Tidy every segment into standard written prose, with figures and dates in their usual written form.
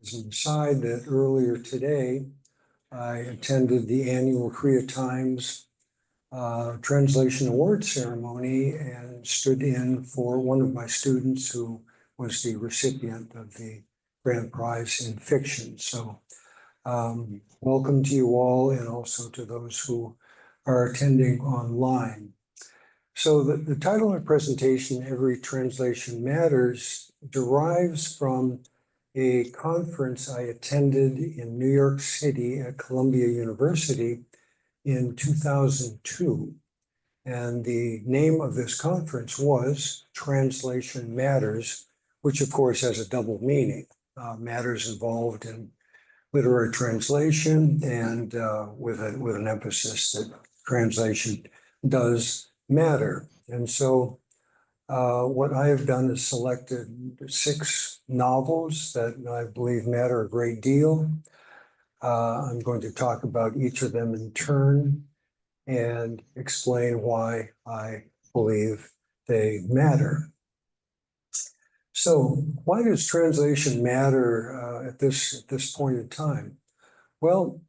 as an aside, that earlier today, I attended the annual Korea Times Translation Award ceremony and stood in for one of my students who was the recipient of the grand prize in fiction. So welcome to you all, and also to those who are attending online. So the title of the presentation, Every Translation Matters, derives from a conference I attended in New York City at Columbia University in 2002. And the name of this conference was Translation Matters, which of course has a double meaning. Matters involved in literary translation, and with an emphasis that translation does matter. And so what I have done is selected 6 novels that I believe matter a great deal. I'm going to talk about each of them in turn and explain why I believe they matter. So why does translation matter at this point in time? Well,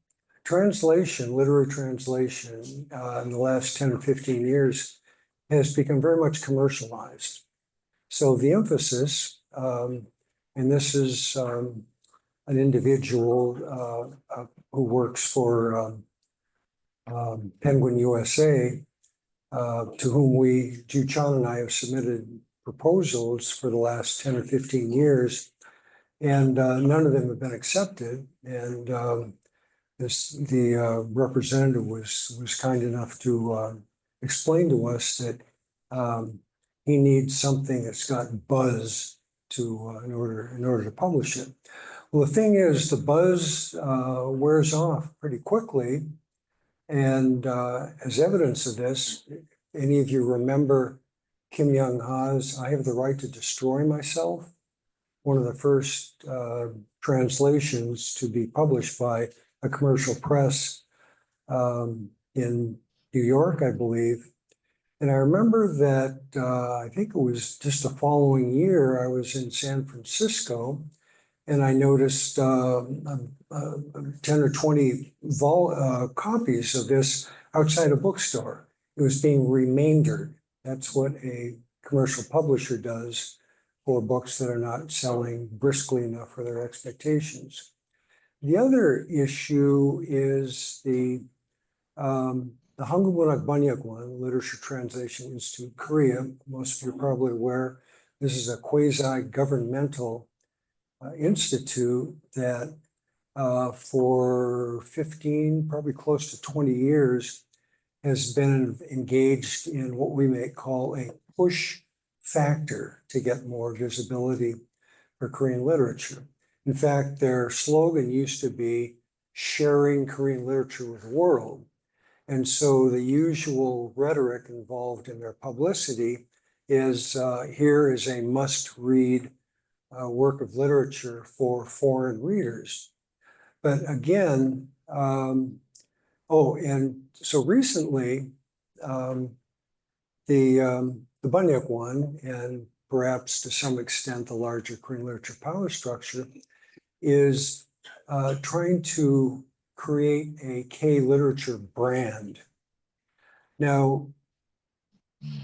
translation, literary translation, in the last 10 or 15 years has become very much commercialized. So the emphasis, and this is an individual who works for Penguin USA, to whom Cho Chångnae and I have submitted proposals for the last 10 or 15 years, and none of them have been accepted. And the representative was kind enough to explain to us that he needs something that's got buzz to in order to publish it. Well, the thing is, the buzz wears off pretty quickly, and as evidence of this, any of you remember Kim Young-ha's "I Have the Right to Destroy Myself," one of the first translations to be published by a commercial press in New York, I believe. And I remember that I think it was just the following year, I was in San Francisco, and I noticed 10 or 20 copies of this outside a bookstore. It was being remaindered. That's what a commercial publisher does for books that are not selling briskly enough for their expectations. The other issue is the Hangulmun학 Banyakwan, Literature Translation Institute, Korea. Most of you are probably aware this is a quasi-governmental institute that for 15, probably close to 20 years, has been engaged in what we may call a push factor to get more visibility for Korean literature. In fact, their slogan used to be sharing Korean literature with the world. And so the usual rhetoric involved in their publicity is here is a must-read work of literature for foreign readers. But again, and so recently, the Banyakwan, and perhaps to some extent the larger Korean literature power structure, is trying to create a K-literature brand. Now,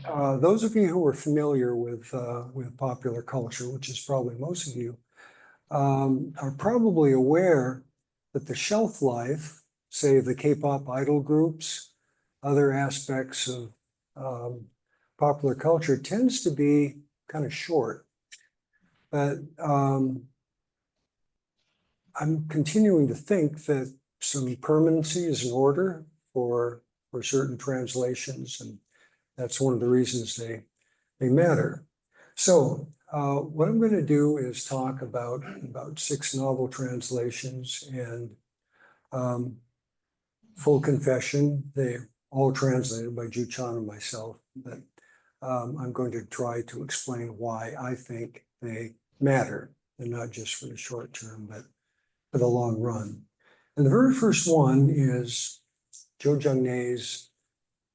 those of you who are familiar with popular culture, which is probably most of you, are probably aware that the shelf life, say the K-pop idol groups, other aspects of popular culture, tends to be kind of short. But I'm continuing to think that some permanency is in order for certain translations, and that's one of the reasons they matter. So what I'm going to do is talk about 6 novel translations, and full confession, they're all translated by Cho Chångnae and myself, but I'm going to try to explain why I think they matter, and not just for the short term, but for the long run. And the very first one is Cho Chångnae's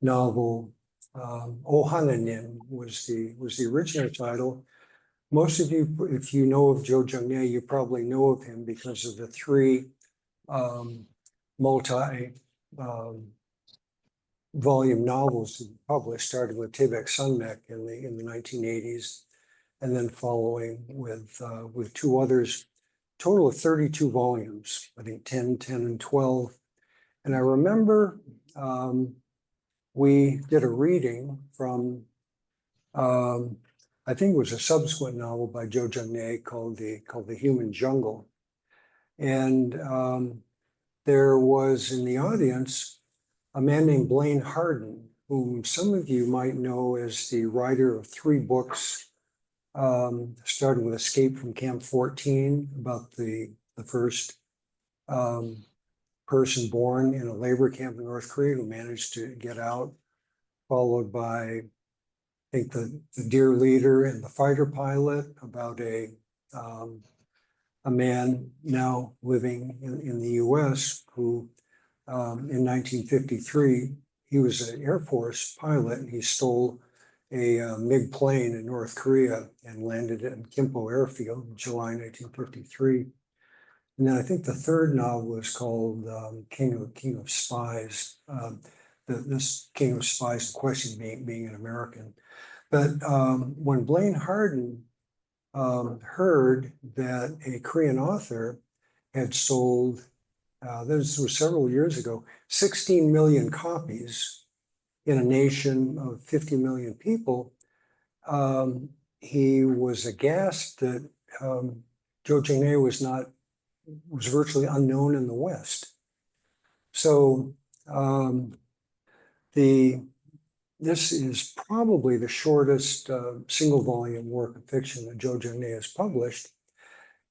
novel, hanŭnim was the original title. Most of you, if you know of Cho Chångnae, you probably know of him because of the three multi volume novels he published, starting with Taebaek Sunmek in the 1980s, and then following with two others, total of 32 volumes, I think 10, and 12. And I remember we did a reading from, I think it was a subsequent novel by Cho Chångnae called The Human Jungle. And there was in the audience a man named Blaine Harden, whom some of you might know as the writer of 3 books, starting with Escape from Camp 14, about the first person born in a labor camp in North Korea who managed to get out, followed by, I think, the Dear Leader and the Fighter Pilot, about a man now living in the US who in 1953, he was an Air Force pilot, and he stole a MiG plane in North Korea and landed it in Gimpo Airfield in July 1953. And then I think the third novel is called King of Spies. This King of Spies in question being an American. But when Blaine Harden heard that a Korean author had sold, this was several years ago, 16 million copies in a nation of 50 million people, he was aghast that Cho Chångnae was virtually unknown in the West. So this is probably the shortest single volume work of fiction that Cho Chångnae has published.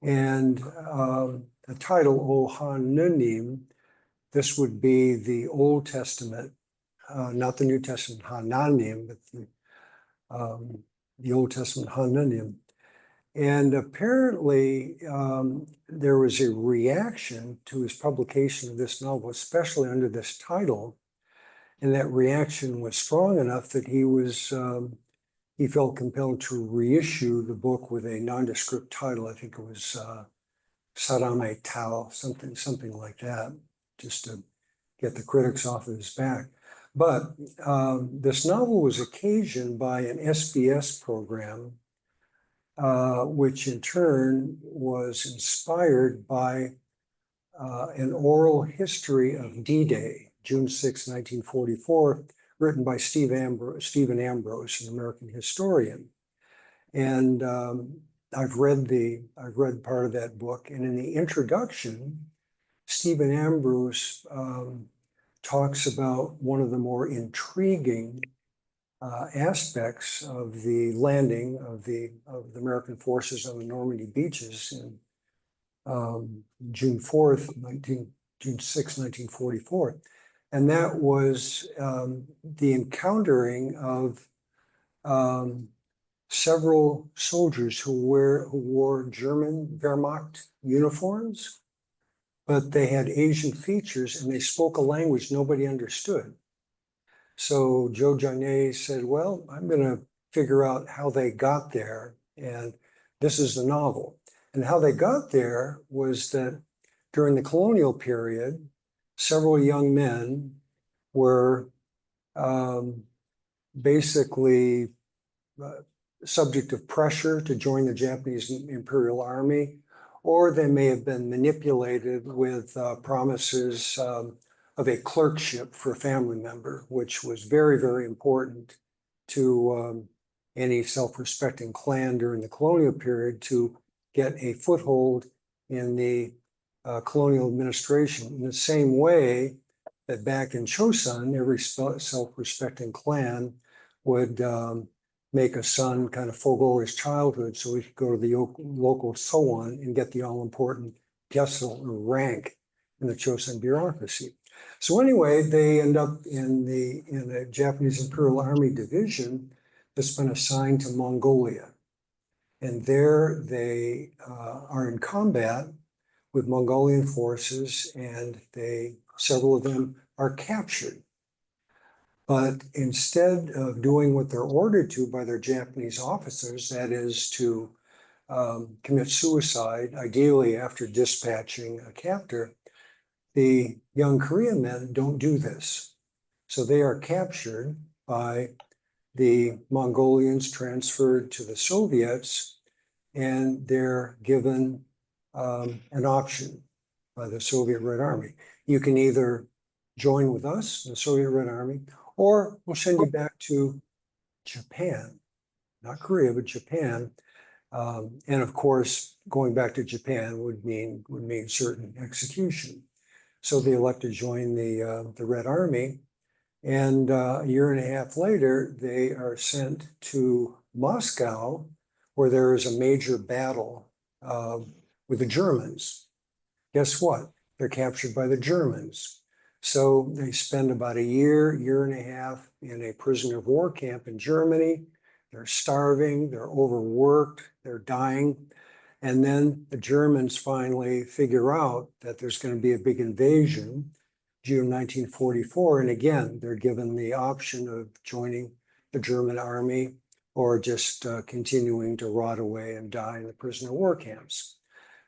And the title, O hanŭnim, this would be the Old Testament, not the New Testament hanŭnim, but the Old Testament hanŭnim. And apparently there was a reaction to his publication of this novel, especially under this title. And that reaction was strong enough that he felt compelled to reissue the book with a nondescript title. I think it was Sarame Tao, something like that, just to get the critics off of his back. But this novel was occasioned by an SBS program, which in turn was inspired by an oral history of D-Day, June 6, 1944, written by Stephen Ambrose, an American historian. And I've read part of that book, and in the introduction, Stephen Ambrose talks about one of the more intriguing aspects of the landing of the American forces on the Normandy beaches in June 6, 1944. And that was the encountering of several soldiers who wore German Wehrmacht uniforms, but they had Asian features and they spoke a language nobody understood. So Cho Chångnae said, well, I'm going to figure out how they got there, and this is the novel. And how they got there was that during the colonial period, several young men were basically subject of pressure to join the Japanese Imperial Army, or they may have been manipulated with promises of a clerkship for a family member, which was very, very important to any self-respecting clan during the colonial period to get a foothold in the colonial administration. In the same way that back in Chosun, every self-respecting clan would make a son kind of forego his childhood so he could go to the local Soan and get the all-important gesel or rank in the Chosun bureaucracy. So anyway, they end up in a Japanese Imperial Army division that's been assigned to Mongolia. And there they are in combat with Mongolian forces, and several of them are captured. But instead of doing what they're ordered to by their Japanese officers, that is to commit suicide, ideally after dispatching a captor, the young Korean men don't do this. So they are captured by the Mongolians, transferred to the Soviets, and they're given an option by the Soviet Red Army. You can either join with us, the Soviet Red Army, or we'll send you back to Japan, not Korea, but Japan. And of course, going back to Japan would mean certain execution. So they elect to join the Red Army, and a year and a half later, they are sent to Moscow, where there is a major battle with the Germans. Guess what? They're captured by the Germans. So they spend about a year and a half in a prisoner of war camp in Germany. They're starving, they're overworked, they're dying. And then the Germans finally figure out that there's going to be a big invasion, June 1944. And again, they're given the option of joining the German army or just continuing to rot away and die in the prisoner of war camps.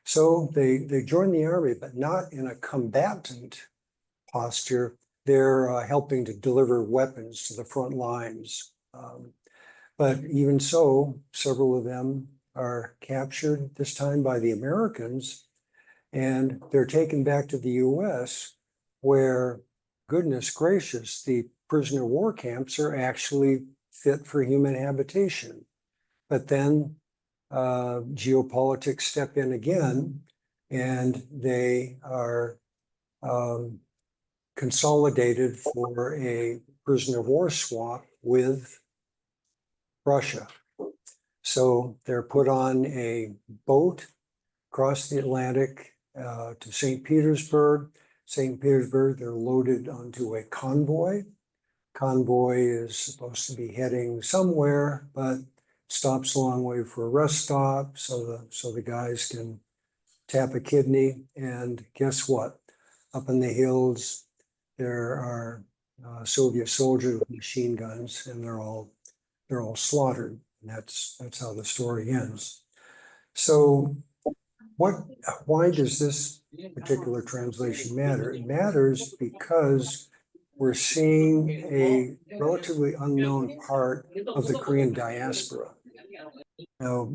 So they join the army, but not in a combatant posture. They're helping to deliver weapons to the front lines. But even so, several of them are captured, this time by the Americans, and they're taken back to the US, where, goodness gracious, the prisoner of war camps are actually fit for human habitation. But then geopolitics step in again, and they are consolidated for a prisoner of war swap with Russia. So they're put on a boat across the Atlantic to St. Petersburg. St. Petersburg, they're loaded onto a convoy. Convoy is supposed to be heading somewhere, but stops a long way for a rest stop, so the guys can tap a kidney. And guess what? Up in the hills, there are Soviet soldiers with machine guns, and they're all slaughtered. And that's how the story ends. So why does this particular translation matter? It matters because we're seeing a relatively unknown part of the Korean diaspora. Now,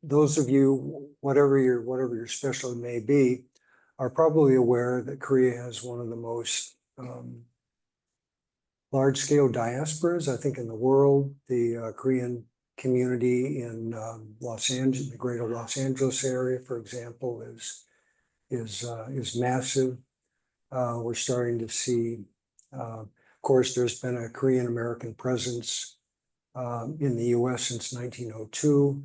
those of you, whatever your specialty may be, are probably aware that Korea has one of the most large-scale diasporas, I think, in the world. The Korean community in Los Angeles, the greater Los Angeles area, for example, is massive. We're starting to see, of course, there's been a Korean American presence in the U.S. since 1902.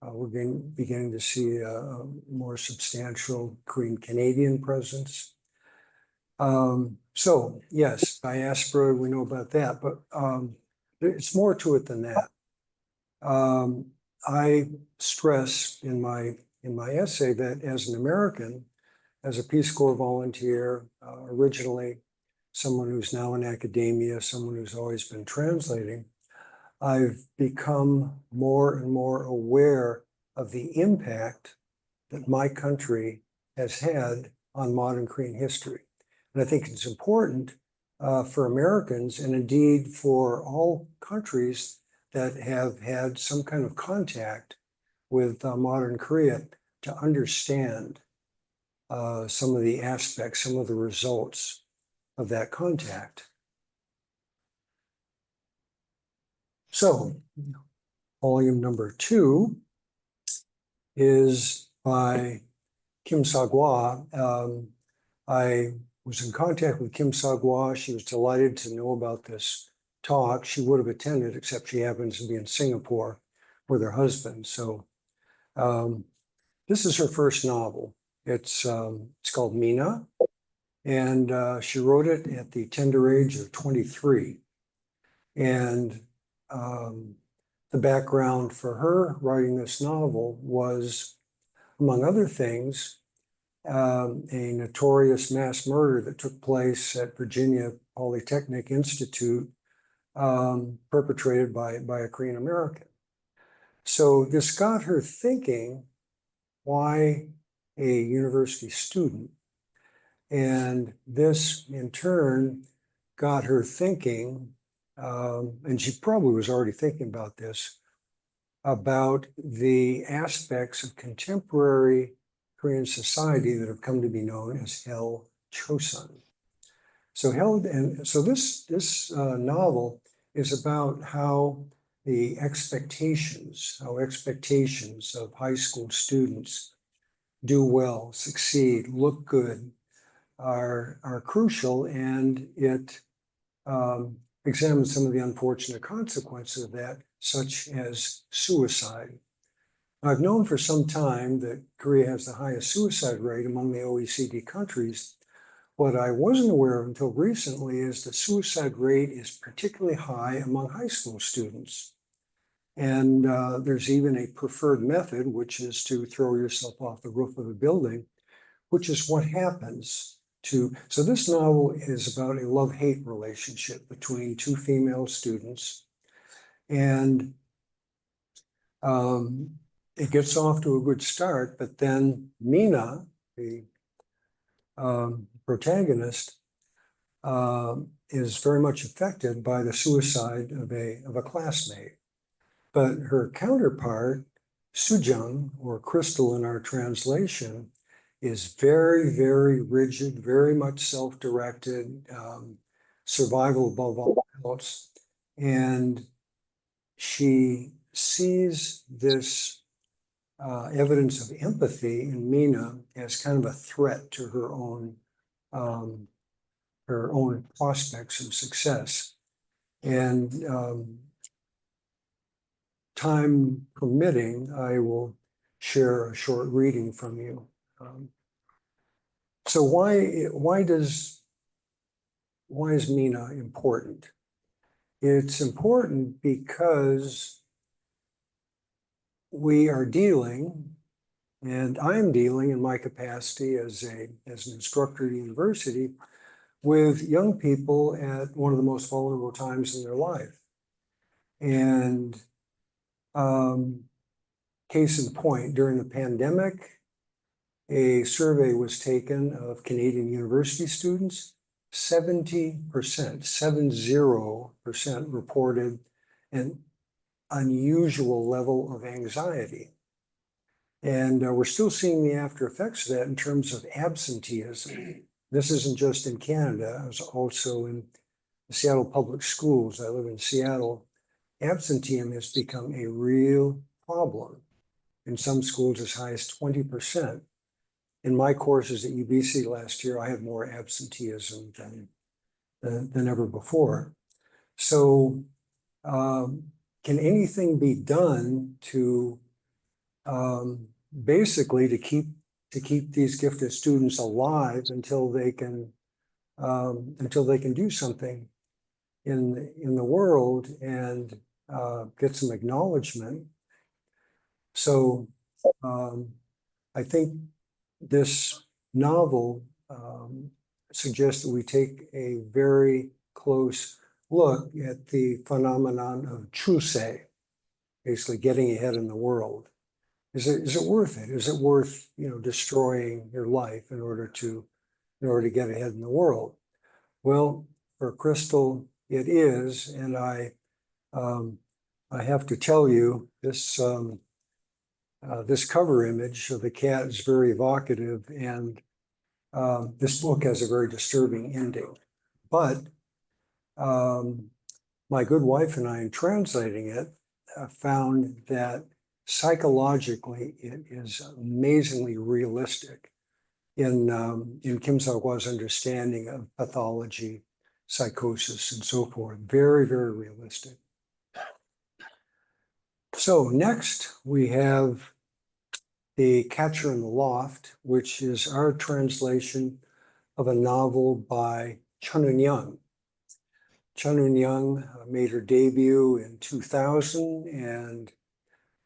We're beginning to see a more substantial Korean Canadian presence. So yes, diaspora, we know about that, but it's more to it than that. I stress in my essay that as an American, as a Peace Corps volunteer, originally someone who's now in academia, someone who's always been translating, I've become more and more aware of the impact that my country has had on modern Korean history. And I think it's important for Americans, and indeed for all countries that have had some kind of contact with modern Korea, to understand some of the aspects, some of the results of that contact. So, volume number 2 is by Kim Sagwa. I was in contact with Kim Sagwa. She was delighted to know about this talk. She would have attended, except she happens to be in Singapore with her husband. So this is her first novel. It's called Mina, and she wrote it at the tender age of 23. And the background for her writing this novel was, among other things, a notorious mass murder that took place at Virginia Polytechnic Institute, perpetrated by a Korean American. So this got her thinking, why a university student? And this in turn got her thinking, and she probably was already thinking about this, about the aspects of contemporary Korean society that have come to be known as Hell Chosun. So this novel is about how expectations of high school students do well, succeed, look good, are crucial, and it examines some of the unfortunate consequences of that, such as suicide. I've known for some time that Korea has the highest suicide rate among the OECD countries. What I wasn't aware of until recently is the suicide rate is particularly high among high school students. And there's even a preferred method, which is to throw yourself off the roof of a building, which is what happens to. So this novel is about a love-hate relationship between two female students. And it gets off to a good start, but then Mina, the protagonist, is very much affected by the suicide of a classmate. But her counterpart, Sooyoung, or Crystal in our translation, is very, very rigid, very much self-directed, survival above all else. And she sees this evidence of empathy in Mina as kind of a threat to um, her own prospects of success. And time permitting, I will share a short reading from you. So why is Mina important? It's important because we are dealing, and I'm dealing in my capacity as an instructor at a university, with young people at one of the most vulnerable times in their life. And case in point, during the pandemic, a survey was taken of Canadian university students. 70%, 70% reported an unusual level of anxiety. And we're still seeing the after effects of that in terms of absenteeism. This isn't just in Canada, it's also in the Seattle public schools. I live in Seattle. Absenteeism has become a real problem. In some schools, as high as 20%. In my courses at UBC last year, I had more absenteeism than ever before. So can anything be done to basically to keep these gifted students alive until they can do something in the world and get some acknowledgement? So I think this novel suggests that we take a very close look at the phenomenon of chuse, basically getting ahead in the world. Is it worth it? Is it worth, destroying your life in order to get ahead in the world? Well, for Crystal, it is, and I have to tell you, this cover image of the cat is very evocative, and this book has a very disturbing ending. But my good wife and I, in translating it, found that psychologically it is amazingly realistic in Kim Sagwa's understanding of pathology, psychosis, and so forth. Very, very realistic. So next we have The Catcher in the Loft, which is our translation of a novel by Cho Chångnae. Cho Chångnae made her debut in 2000, and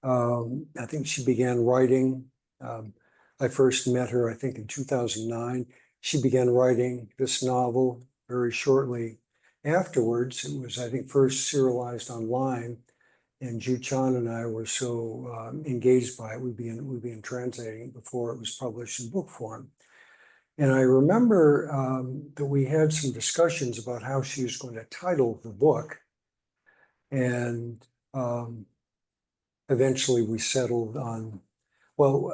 I think she began writing. I first met her, I think, in 2009. She began writing this novel very shortly afterwards. It was, I think, first serialized online Ju Chan and I were so engaged by it, we began translating it before it was published in book form. And I remember that we had some discussions about how she was going to title the book. And eventually we settled on, well,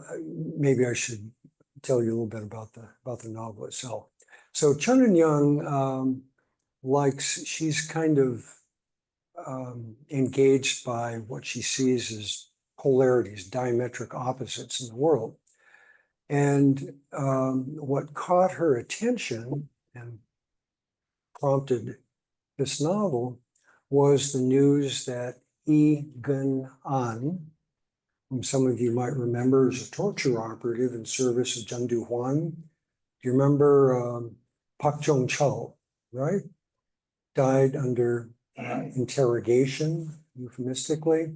maybe I should tell you a little bit about the novel itself. So Chun and Young she's kind of engaged by what she sees as polarities, diametric opposites in the world. And what caught her attention and prompted this novel was the news that Lee Gun-an, whom some of you might remember as a torture operative in service of Jung Do-hwan. Do you remember Pak Jong-chul, right? Died under interrogation, euphemistically.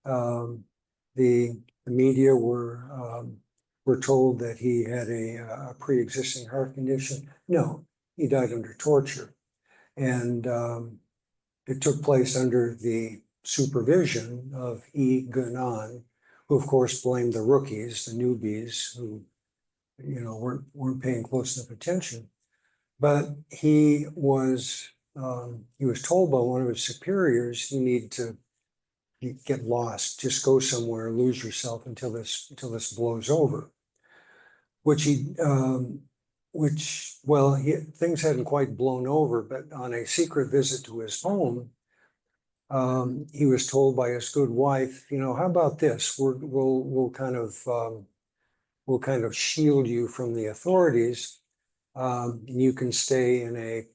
The media were told that he had a pre-existing heart condition. No, he died under torture. And it took place under the supervision of Lee Gun-an, who of course blamed the rookies, the newbies, who weren't paying close enough attention. But he was told by one of his superiors, you need to get lost, just go somewhere, lose yourself until this blows over. Things hadn't quite blown over, but on a secret visit to his home, he was told by his good wife, how about this? We'll kind of shield you from the authorities. You can stay in a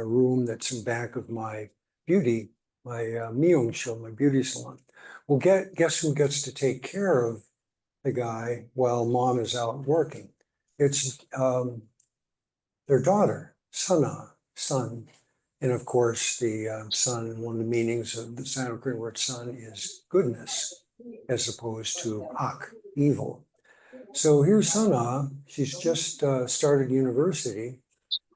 room that's in back of my myŏng show, my beauty salon. Well, guess who gets to take care of the guy while mom is out working? It's their daughter, son. And of course, the son, one of the meanings of the Sino-Korean word son is goodness, as opposed to ak, evil. So here's Sana. She's just started university,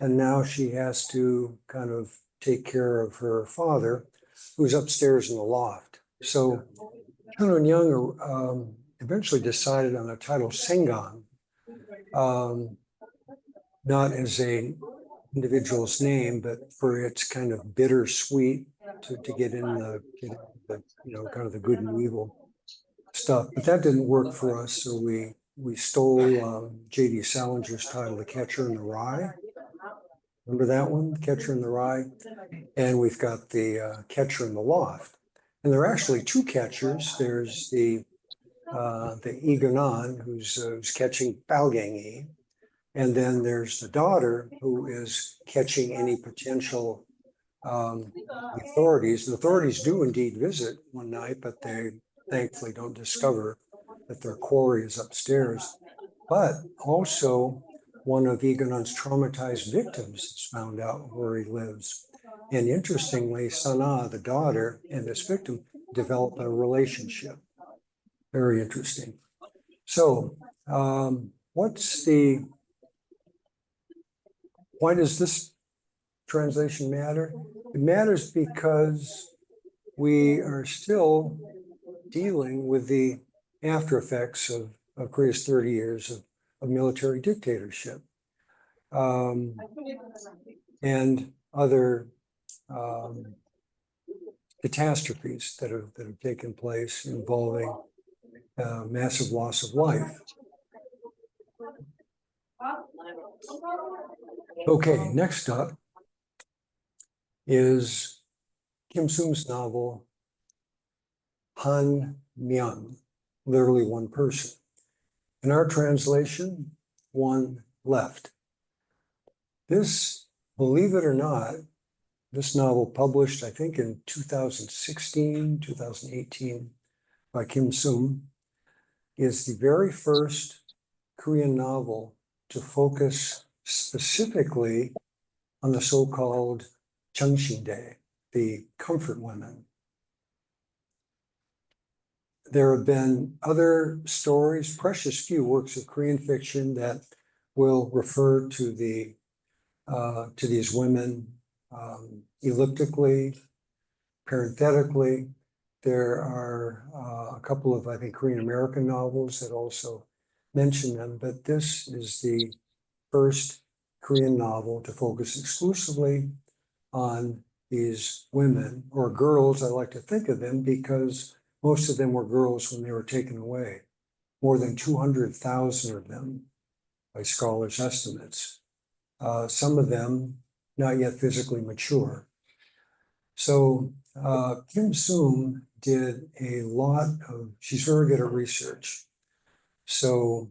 and now she has to kind of take care of her father, who's upstairs in the loft. So Chun and Young eventually decided on the title Saenggang, not as a individual's name, but for its kind of bittersweet to get in the kind of the good and evil stuff. But that didn't work for us, so we stole J.D. Salinger's title, The Catcher in the Rye. Remember that one, Catcher in the Rye? And we've got the Catcher in the Loft. And there are actually two catchers. There's the Lee Gun-an, who's catching Balgang-yi. And then there's the daughter, who is catching any potential authorities. The authorities do indeed visit one night, but they thankfully don't discover that their quarry is upstairs. But also, one of Lee Gun-an's traumatized victims is found out where he lives. And interestingly, Sana, the daughter, and this victim develop a relationship. Very interesting. So why does this translation matter? It matters because we are still dealing with the after effects of Korea's 30 years of military dictatorship and other catastrophes that have taken place involving massive loss of life. Okay, next up is Kim Soom's novel, hanŭnim, literally one person. In our translation, one left. This, believe it or not, this novel published, I think, in 2016, 2018 by Kim Soom, is the very first Korean novel to focus specifically on the so-called Day, the comfort women. There have been other stories, precious few works of Korean fiction that will refer to these women elliptically, parenthetically, There are a couple of, I think, Korean American novels that also mention them, but this is the first Korean novel to focus exclusively on these women, or girls, I like to think of them, because most of them were girls when they were taken away. More than 200,000 of them, by scholars' estimates. Some of them not yet physically mature. So Kim Soom did a lot of, she's very good at research. So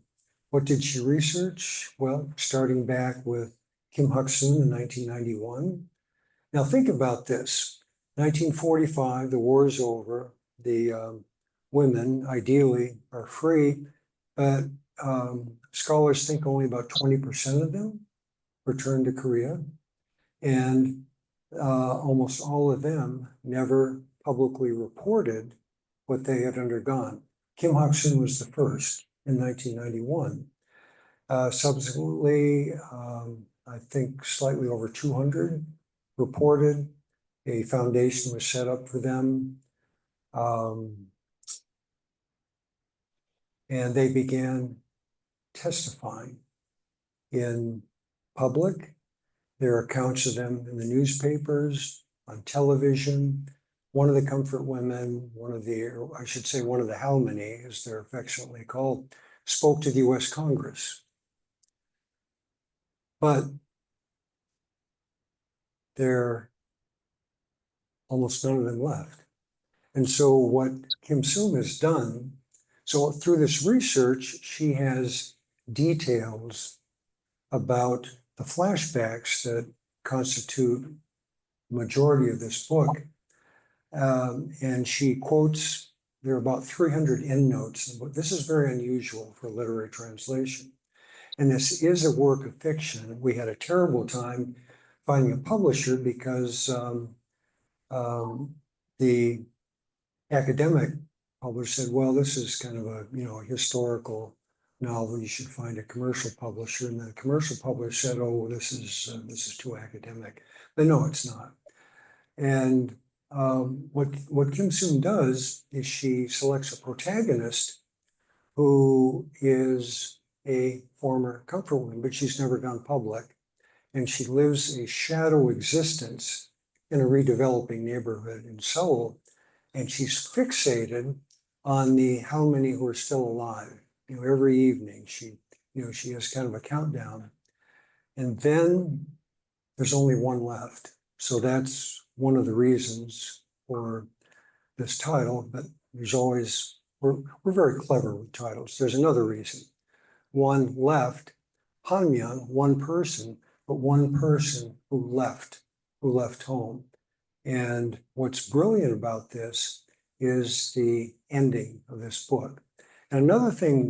what did she research? Well, starting back with Kim Hak-soon in 1991. Now think about this. 1945, the war is over. The women ideally are free, but scholars think only about 20% of them returned to Korea. And almost all of them never publicly reported what they had undergone. Kim Hak-soon was the first in 1991. Subsequently, I think slightly over 200 reported. A foundation was set up for them. And they began testifying in public. There are accounts of them in the newspapers, on television. One of the comfort women, one of the hanŭnim, as they're affectionately called, spoke to the US Congress. But there almost none of them left. And so what Kim Soom has done, so through this research, she has details about the flashbacks that constitute the majority of this book. And she quotes, there are about 300 endnotes. This is very unusual for literary translation. And this is a work of fiction. We had a terrible time finding a publisher because the academic publisher said, well, this is kind of a historical novel. You should find a commercial publisher. And the commercial publisher said, oh, this is too academic. But no, it's not. And what Kim Soom does is she selects a protagonist who is a former comfort woman, but she's never gone public. And she lives a shadow existence in a redeveloping neighborhood in Seoul. And she's fixated on the how many who are still alive. Every evening she has kind of a countdown. And then there's only one left. So that's one of the reasons for this title, but there's always, we're very clever with titles. There's another reason. One left, hanŭnim, one person, but one person who left home. And what's brilliant about this is the ending of this book. And another thing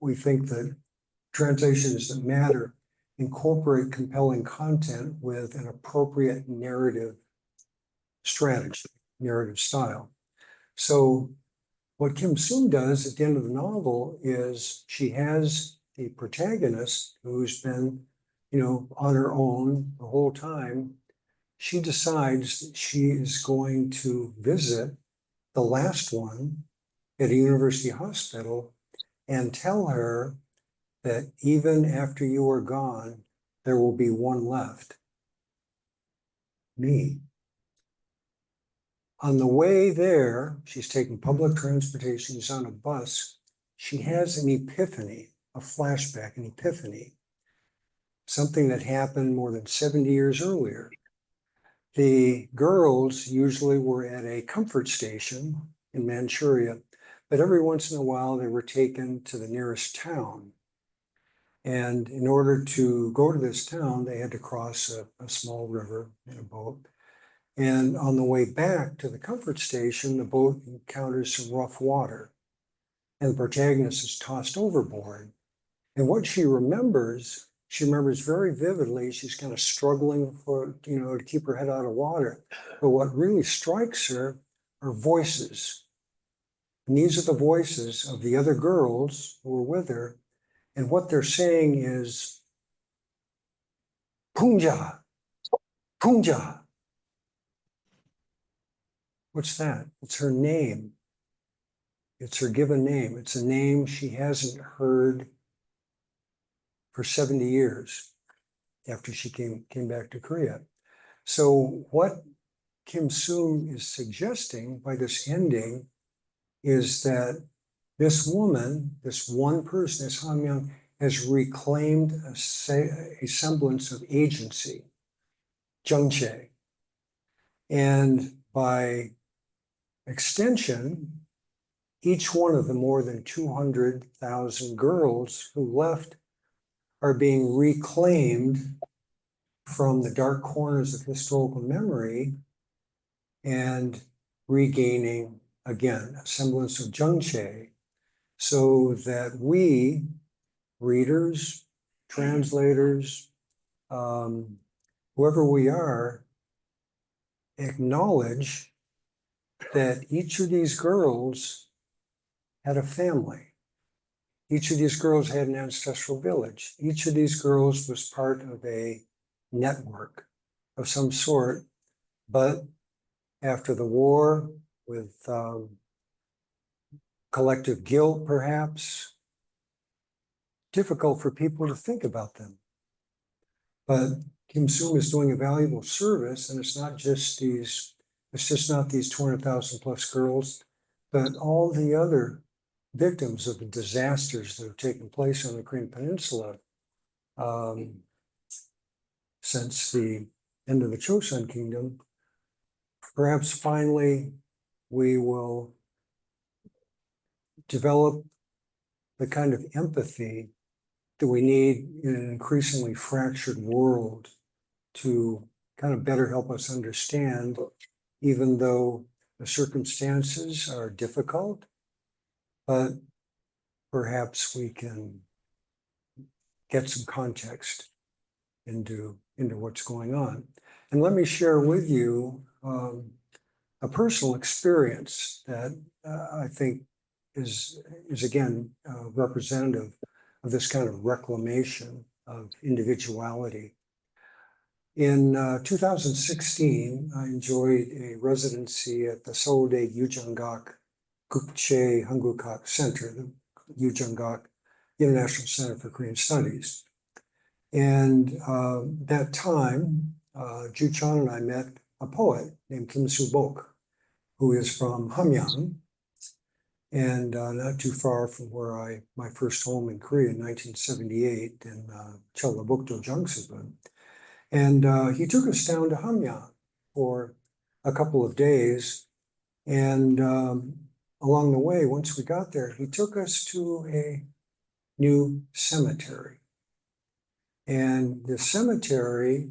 we think that translations that matter incorporate compelling content with an appropriate narrative strategy, narrative style. So what Kim Soom does at the end of the novel is she has the protagonist who's been, on her own the whole time. She decides that she is going to visit the last one at a university hospital and tell her that even after you are gone, there will be one left, me. On the way there, she's taking public transportation, she's on a bus, she has an epiphany, a flashback, an epiphany, something that happened more than 70 years earlier. The girls usually were at a comfort station in Manchuria, but every once in a while they were taken to the nearest town. And in order to go to this town, they had to cross a small river in a boat. And on the way back to the comfort station, the boat encounters some rough water, and the protagonist is tossed overboard. And what she remembers very vividly. She's kind of struggling to keep her head out of water. But what really strikes her are voices. And these are the voices of the other girls who were with her. And what they're saying is, Punja, Punja. What's that? It's her name. It's her given name. It's a name she hasn't heard for 70 years after she came back to Korea. So what Kim Soom is suggesting by this ending is that this woman, this one person, this hanŭnim, has reclaimed a semblance of agency, 정체. And by extension, each one of the more than 200,000 girls who left are being reclaimed from the dark corners of historical memory and regaining, again, a semblance of 정체, so that we, readers, translators, whoever we are, acknowledge that each of these girls had a family. Each of these girls had an ancestral village. Each of these girls was part of a network of some sort, but after the war, with collective guilt, perhaps, difficult for people to think about them. But Kim Soom is doing a valuable service, and it's just not these 200,000 plus girls, but all the other victims of the disasters that have taken place on the Korean Peninsula since the end of the Chosun Kingdom. Perhaps finally we will develop the kind of empathy that we need in an increasingly fractured world to kind of better help us understand, even though the circumstances are difficult, but perhaps we can get some context into what's going on. And let me share with you a personal experience that I think is again representative of this kind of reclamation of individuality. In 2016, I enjoyed a residency at the Seouldae Yujeongak Kukche Hangukak Center, the Yujeongak International Center for Korean Studies. And that time, Cho Chångnae and I met a poet named Kim Soo-bok, who is from Hamyang, and not too far from where my first home in Korea in 1978 in Cheolbokdo, Jangsu-gun. And he took us down to Hamyang for a couple of days. And along the way, once we got there, he took us to a new cemetery. And the cemetery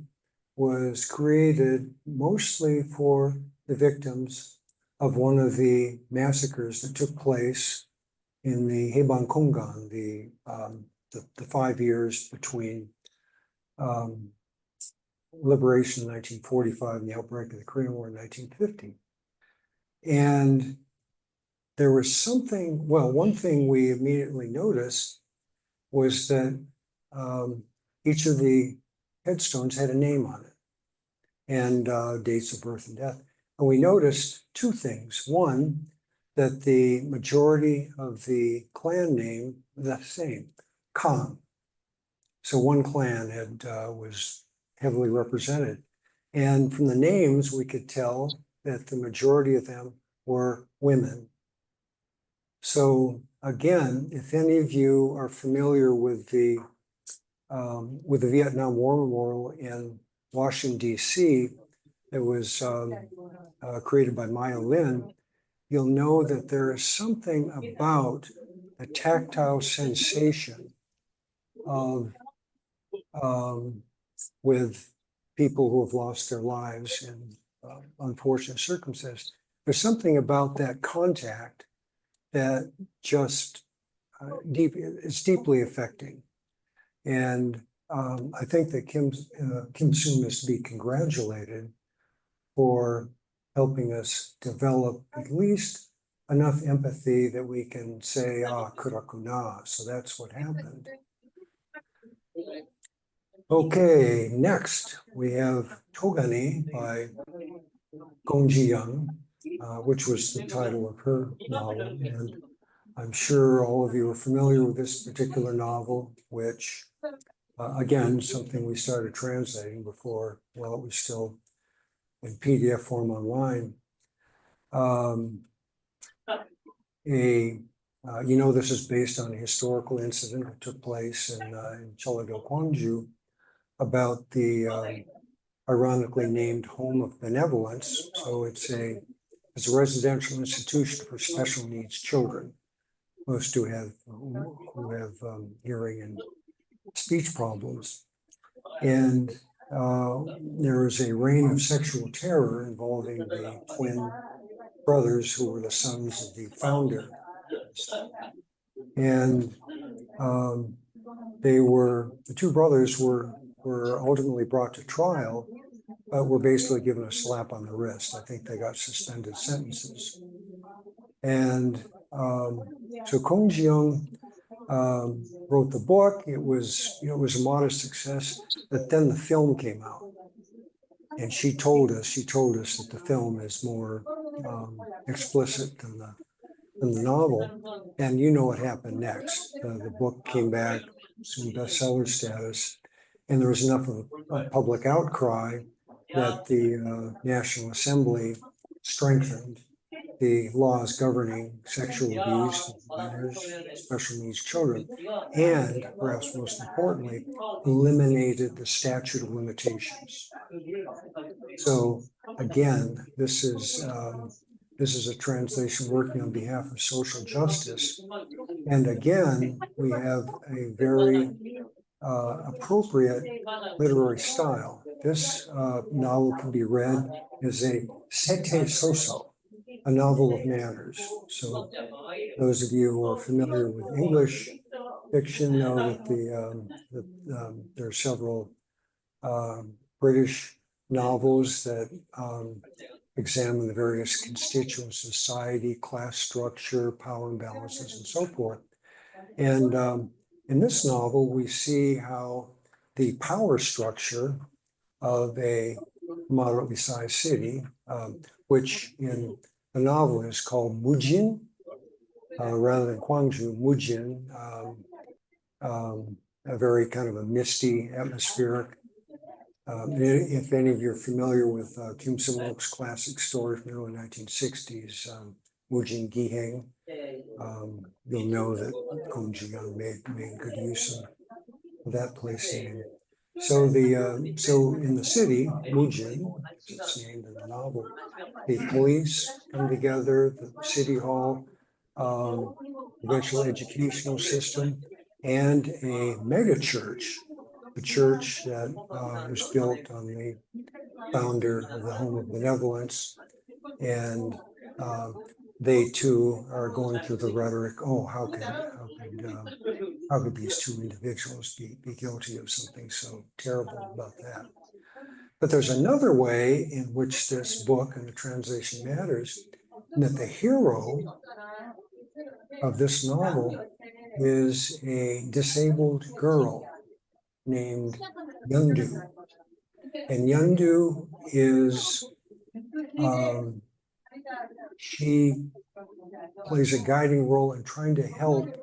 was created mostly for the victims of one of the massacres that took place in the Haebang Kongan, the 5 years between liberation in 1945 and the outbreak of the Korean War in 1950. And there was something, well, one thing we immediately noticed was that each of the headstones had a name on it and dates of birth and death. And we noticed two things. One, that the majority of the clan name was the same, Kang. So one clan was heavily represented. And from the names, we could tell that the majority of them were women. So again, if any of you are familiar with the Vietnam War Memorial in Washington, D.C., that was created by myŏng, you'll know that there is something about the tactile sensation of with people who have lost their lives in unfortunate circumstances. There's something about that contact that just is deeply affecting. And I think that Kim Soom is to be congratulated for helping us develop at least enough empathy that we can say, 그렇구나, so that's what happened. Okay, next we have Togani by Gong Ji-young. which was the title of her novel. And I'm sure all of you are familiar with this particular novel, which, again, something we started translating before, well, it was still in PDF form online. This is based on a historical incident that took place in Jeollado, Gwangju, about the ironically named Home of Benevolence. So it's a residential institution for special needs children, most who have hearing and speech problems. And there is a reign of sexual terror involving the twin brothers who were the sons of the founder. And the two brothers were ultimately brought to trial, but were basically given a slap on the wrist. I think they got suspended sentences. And so Gong Ji-young wrote the book. It was a modest success, but then the film came out. And she told us that the film is more explicit than the novel. And you know what happened next. The book came back, assumed bestseller status, and there was enough of a public outcry that the National Assembly strengthened the laws governing sexual abuse of minors, special needs children, and perhaps most importantly, eliminated the statute of limitations. So again, this is a translation working on behalf of social justice. And again, we have a very appropriate literary style. This novel can be read as a sete soso, a novel of manners. So those of you who are familiar with English fiction know that there are several British novels that examine the various constituents of society, class structure, power imbalances, and so forth. And in this novel, we see how the power structure of a moderately sized city, which in the novel is called Mujin, rather than Gwangju, Mujin, a very kind of a misty atmospheric. If any of you are familiar with Kim Sung-wook's classic story from the early 1960s, Mujin Giheng, you'll know that Gong Ji-young made good use of that place name. So in the city, Mujin, as it's named in the novel, the police come together, the city hall, provincial educational system, and a mega church, the church that was built on the founder of the Home of Benevolence. And they too are going through the rhetoric, oh, how could these two individuals be guilty of something so terrible about that? But there's another way in which this book and the translation matters, in that the hero of this novel is a disabled girl named Yeondu. And Yeondu is, she plays a guiding role in trying to help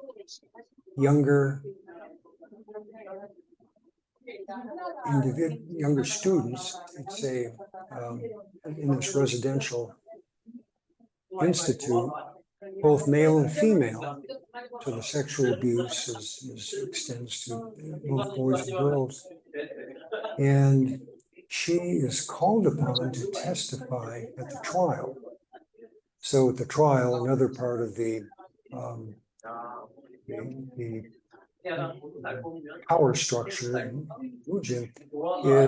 younger students. It's in this residential institute, both male and female. So the sexual abuse extends to both boys and girls. And she is called upon to testify at the trial. So at the trial, another part of the power structure in Mujin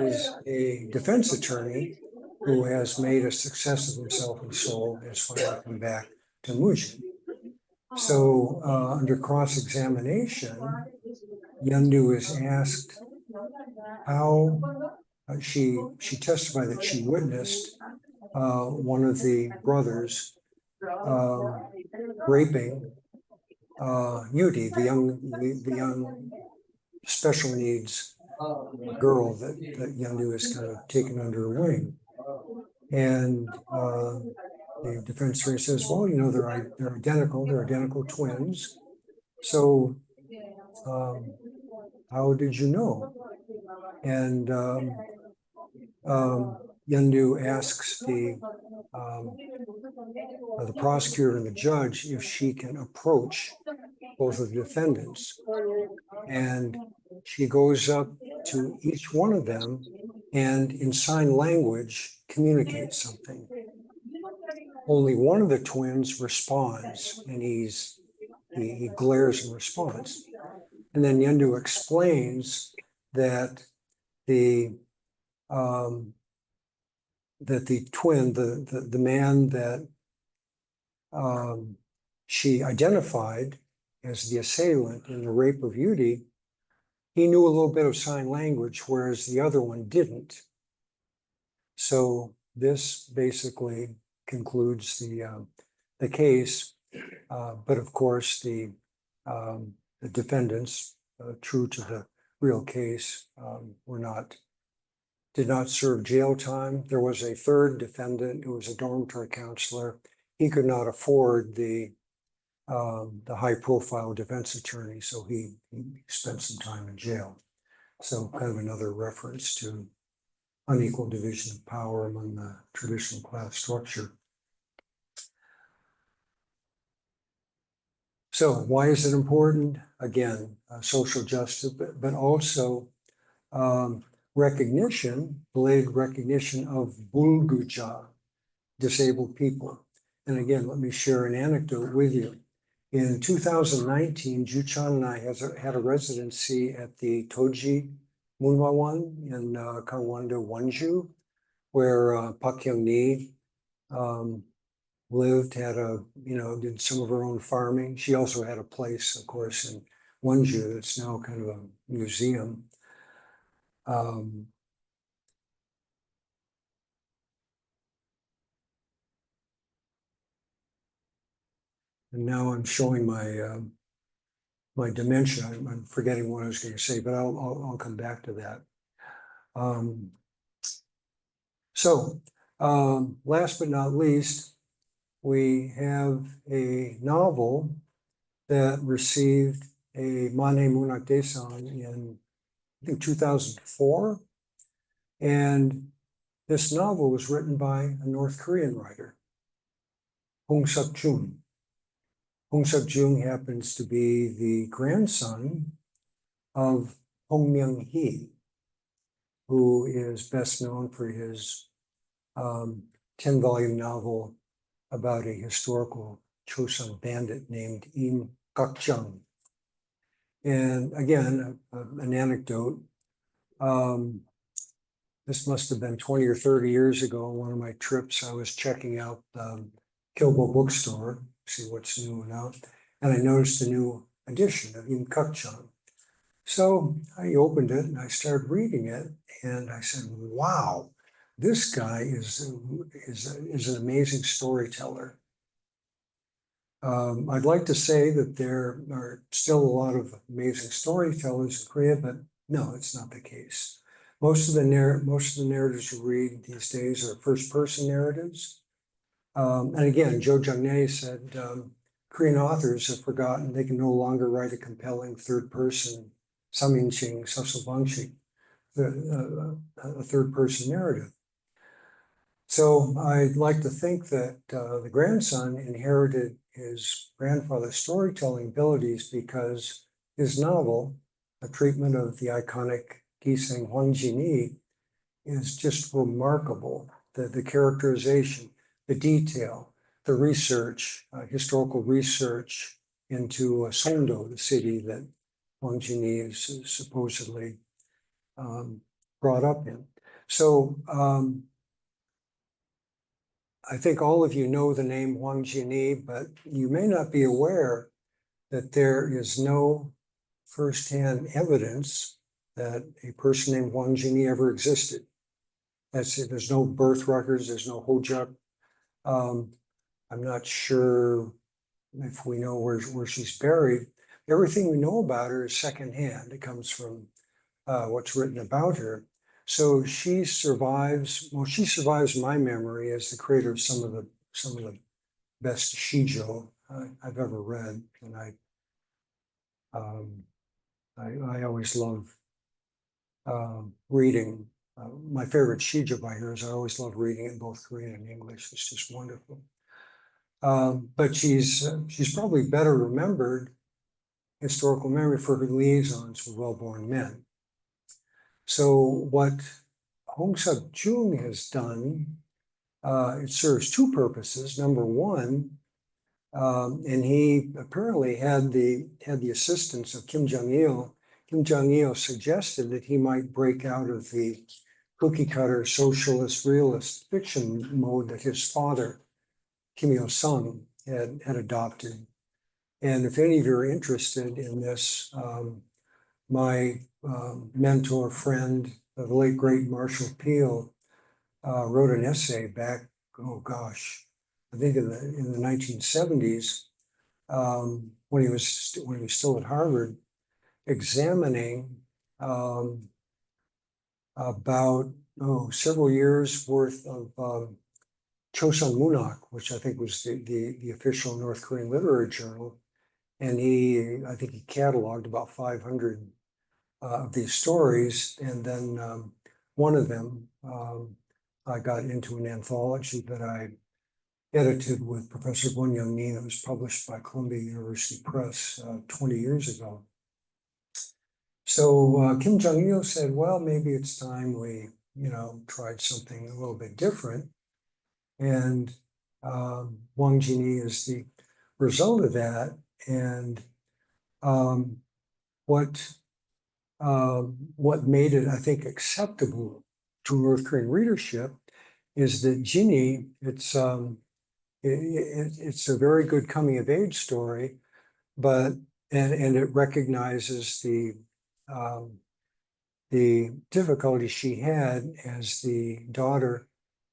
is a defense attorney who has made a success of himself and soul and has finally come back to Mujin. So under cross-examination, Yeondu is asked how she testified that she witnessed one of the brothers raping Yudi, the young special needs girl that Yeondu has kind of taken under her wing. And the defense attorney says, well, you know, they're identical twins. So how did you know? And Yendu asks the prosecutor and the judge if she can approach both of the defendants. And she goes up to each one of them and in sign language communicates something. Only one of the twins responds, and he glares in response. And then Yendu explains that the twin, the man that she identified as the assailant in the rape of Yudi, he knew a little bit of sign language, whereas the other one didn't. So this basically concludes the case. But of course, the defendants, true to the real case, did not serve jail time. There was a third defendant who was a dormitory counselor. He could not afford the high-profile defense attorney, so he spent some time in jail. So kind of another reference to unequal division of power among the traditional class structure. So why is it important? Again, social justice, but also recognition, belated recognition of Bulguja, disabled people. And again, let me share an anecdote with you. In 2019, Cho Chångnae had a residency at the Toji Munwawan in Gangwon-do, Wonju, where Pak Kyung-ni lived, did some of her own farming. She also had a place, of course, in Wonju. It's now kind of a museum. And now I'm showing my dementia. I'm forgetting what I was going to say, but I'll come back to that. Last but not least, we have a novel that received a Mane Munak Daesang in, I think, 2004. And this novel was written by a North Korean writer, Såkchung. Såkchung happens to be the grandson of myŏng, who is best known for his 10-volume novel about a historical Chosun bandit named Im Gakjang. And again, an anecdote. This must have been 20 or 30 years ago. On one of my trips, I was checking out Kyobo bookstore, see what's new and out, and I noticed a new edition of Im Gakjang. So I opened it and I started reading it, and I said, "Wow, this guy is an amazing storyteller." I'd like to say that there are still a lot of amazing storytellers in Korea, but no, it's not the case. Most of the narratives you read these days are first-person narratives. And again, Cho Chångnae said Korean authors have forgotten they can no longer write a compelling third-person samminching, sasobangching, a third-person narrative. So I'd like to think that the grandson inherited his grandfather's storytelling abilities because his novel, a treatment of the iconic Giseng Hwang Chini, is just remarkable. The characterization, the detail, the research, historical research into Songdo, the city that Hwang Chini is supposedly brought up in. So I think all of you know the name Hwang Chini, but you may not be aware that there is no firsthand evidence that a person named Hwang Chini ever existed. That's it. There's no birth records. There's no hojuk. I'm not sure if we know where she's buried. Everything we know about her is secondhand. It comes from what's written about her. So she survives my memory as the creator of some of the some of the best shijo I've ever read, and I always love reading. My favorite shijo by her is I always love reading it in both Korean and English. It's just wonderful. But she's probably better remembered historical memory for her liaisons with well-born men. So what Såkchung has done, it serves two purposes. Number one, and he apparently had the assistance of Kim Jong-il. Kim Jong-il suggested that he might break out of the cookie cutter socialist realist fiction mode that his father, Kim Il-sung, had adopted. And if any of you are interested in this, my mentor, friend, the late great Marshall Peale, wrote an essay back, oh gosh, I think in the 1970s, when he was still at Harvard, examining about several years worth of Cho Chångnae, which I think was the official North Korean literary journal, and I think he cataloged about 500 of these stories, and then one of them I got into an anthology that I edited with Professor Mina. It was published by Columbia University Press 20 years ago. So Kim Jong-il said, well, maybe it's time we, tried something a little bit different. And Hwang Chini is the result of that. And what made it, I think, acceptable to North Korean readership is that Chini, it's a very good coming of age story, but and it recognizes the difficulty she had as the daughter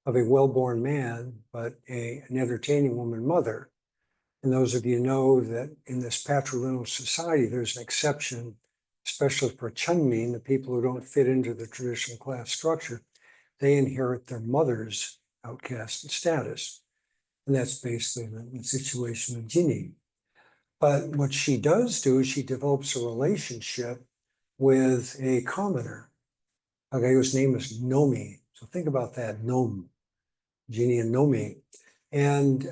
of a well-born man, but an entertaining woman mother. And those of you know that in this patrilineal society, there's an exception, especially for Chunmin, the people who don't fit into the traditional class structure. They inherit their mother's outcast status. And that's basically the situation of Chini. But what she does do is she develops a relationship with a commoner, a guy whose name is Nomi. So think about that, Nom, Chini and Nomi. And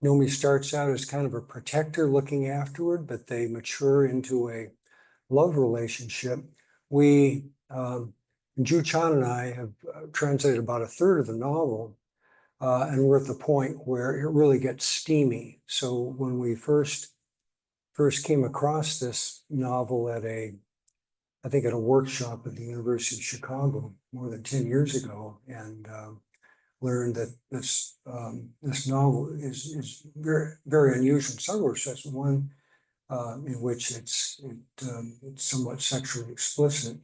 Nomi starts out as kind of a protector looking afterward, but they mature into a love relationship. We, Ju Chan and I have translated about a third of the novel, and we're at the point where it really gets steamy. So when we first came across this novel I think at a workshop at the University of Chicago more than 10 years ago, and learned that this novel is very, very unusual in several respects. One in which it's somewhat sexually explicit.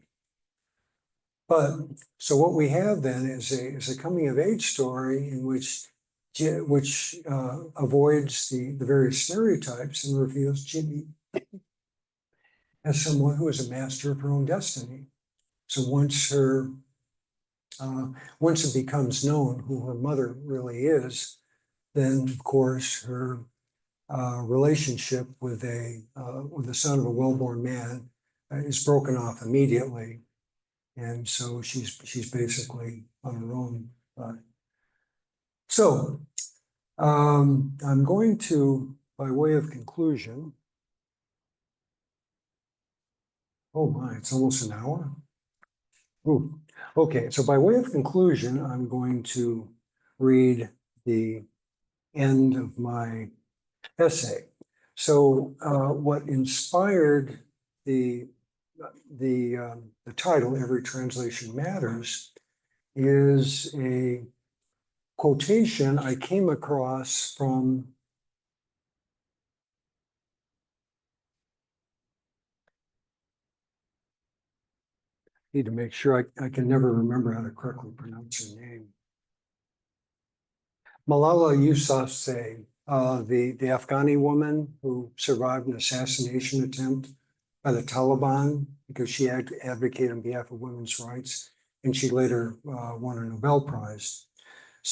But so what we have then is a coming of age story in which avoids the various stereotypes and reveals Chini as someone who is a master of her own destiny. So once it becomes known who her mother really is, then of course her relationship with the son of a well-born man is broken off immediately, and so she's basically on her own. So I'm going to, by way of conclusion. Oh my, it's almost an hour. Ooh. Okay, so by way of conclusion, I'm going to read the end of my essay. So what inspired the title, Every Translation Matters, is a quotation I came across from need to make sure I can never remember how to correctly pronounce her name. Malala Yousafzai, the Afghani woman who survived an assassination attempt by the Taliban because she advocated on behalf of women's rights, and she later won a Nobel Prize.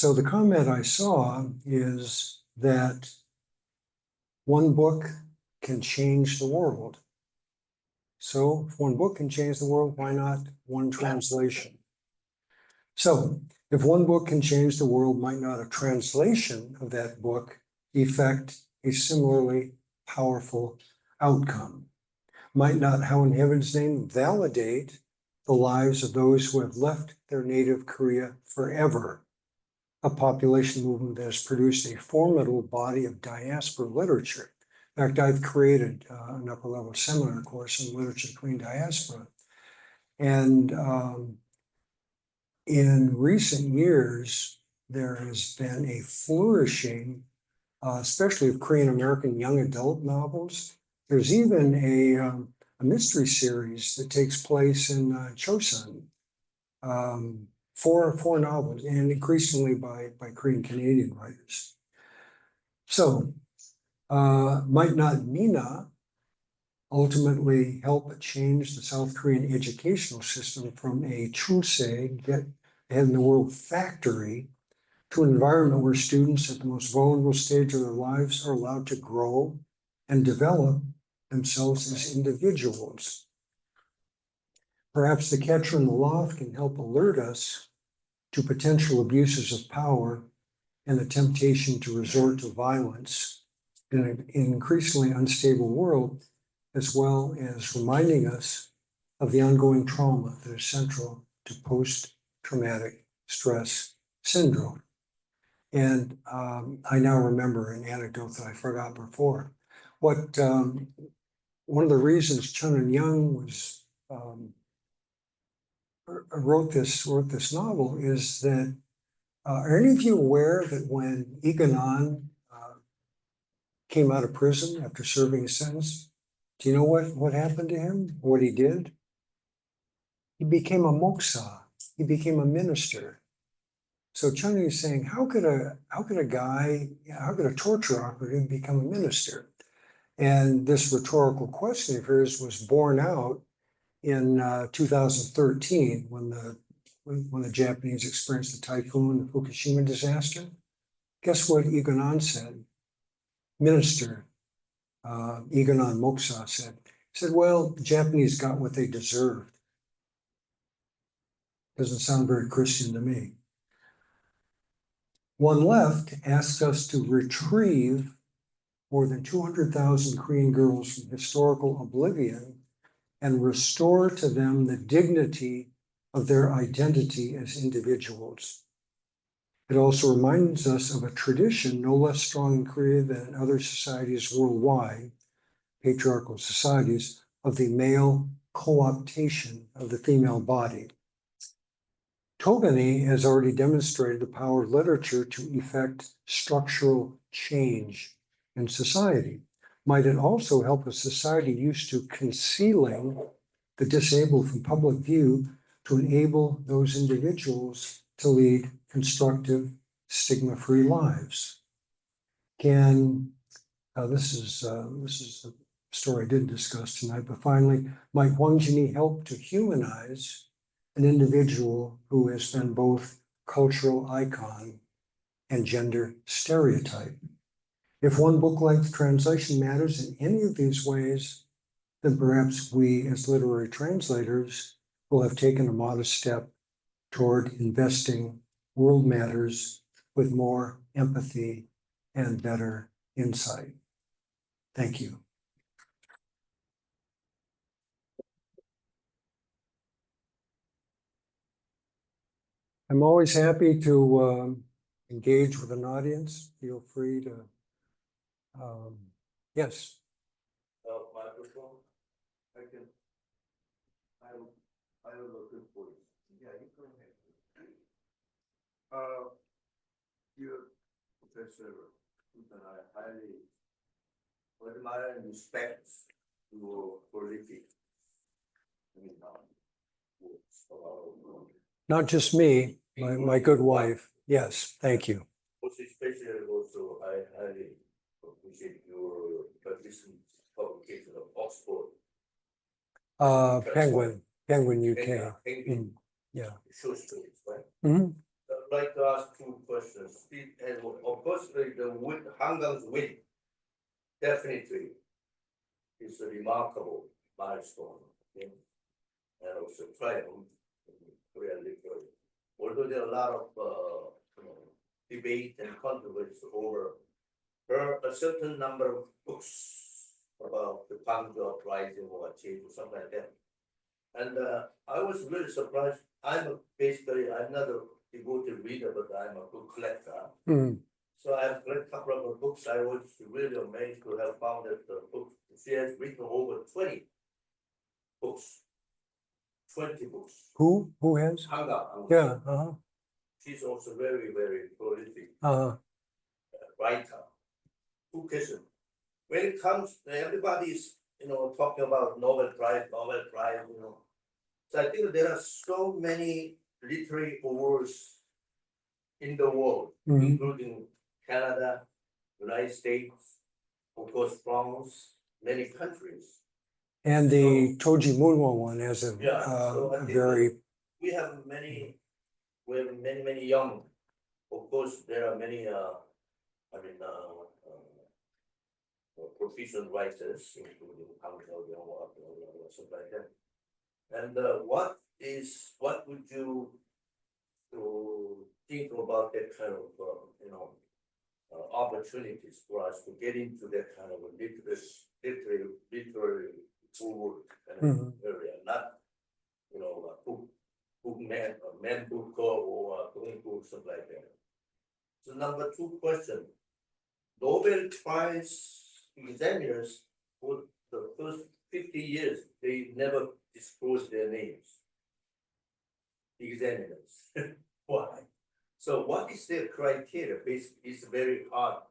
So the comment I saw is that one book can change the world. So if one book can change the world, why not one translation? So if one book can change the world, might not a translation of that book effect a similarly powerful outcome? Might not How in Heaven's Name validate the lives of those who have left their native Korea forever? A population movement that has produced a formidable body of diaspora literature. In fact, I've created an upper level seminar course in literature Korean diaspora. And in recent years, there has been a flourishing, especially of Korean American young adult novels. There's even a mystery series that takes place in Chosun, four novels, and increasingly by Korean Canadian writers. So might not Mina ultimately help change the South Korean educational system from a chusei, get ahead in the world factory, to an environment where students at the most vulnerable stage of their lives are allowed to grow and develop themselves as individuals. Perhaps The Catcher in the Loft can help alert us to potential abuses of power and the temptation to resort to violence in an increasingly unstable world, as well as reminding us of the ongoing trauma that is central to post-traumatic stress syndrome. And I now remember an anecdote that I forgot before. One of the reasons Chun and Young was wrote this novel is that are any of you aware that when Iganon came out of prison after serving a sentence, do you know what happened to him? What he did? He became a moksa. He became a minister. So Chun is saying, how could a torture operative become a minister? And this rhetorical question of hers was borne out in 2013 when the Japanese experienced the typhoon, the Fukushima disaster. Guess what Iganon said? Minister Iganon Moksa said. He said, well, the Japanese got what they deserved. Doesn't sound very Christian to me. One Left asked us to retrieve more than 200,000 Korean girls from historical oblivion and restore to them the dignity of their identity as individuals. It also reminds us of a tradition no less strong in Korea than in other societies worldwide, patriarchal societies, of the male co-optation of the female body. Togani has already demonstrated the power of literature to effect structural change in society. Might it also help a society used to concealing the disabled from public view to enable those individuals to lead constructive, stigma-free lives? This is a story I didn't discuss tonight, but finally, might Hwang Chini help to humanize an individual who has been both cultural icon and gender stereotype? If one book length translation matters in any of these ways, then perhaps we as literary translators will have taken a modest step toward investing world matters with more empathy and better insight. Thank you. I'm always happy to engage with an audience. Feel free to, yes. Microphone. I have a good voice. Yeah, you go ahead. You, Professor Fulton, I highly admire and respect your prolific, works about. Not just me, my good wife. Yes, thank you. Most especially also, I highly appreciate your recent publication of Oxford. Penguin UK. Penguin. Yeah. Short stories, right? Mm-hmm. would like to ask two questions. And of course, the win, Hangan's win definitely is a remarkable milestone. Okay? And also triumph in Korean literature. Although there are a lot of debate and controversy over a certain number of books about the Pangeo uprising or change or something like that. And I was really surprised. I'm not a devoted reader, but I'm a book collector. Mm. So I've read a couple of her books. I was really amazed to have found that the book, she has written over 20 books. 20 books. Who has? Hanga. Yeah. She's also very, very prolific writer. Two questions. When it comes, everybody's, talking about Nobel Prize, So I think there are so many literary awards in the world, including Canada, United States, of course, France, many countries. And the Toji Munwo one has a So I think very. we have many young. Of course, there are many. Proficient writers, including Hwang Chini or something like that. And what would you think about that kind of opportunities for us to get into that kind of a literary forward kind of area, not man book or doing book, something like that. So number two question, Nobel Prize examiners for the first 50 years, they never disclosed their names. Examiners. Why? So what is their criteria? Basically, it's a very hard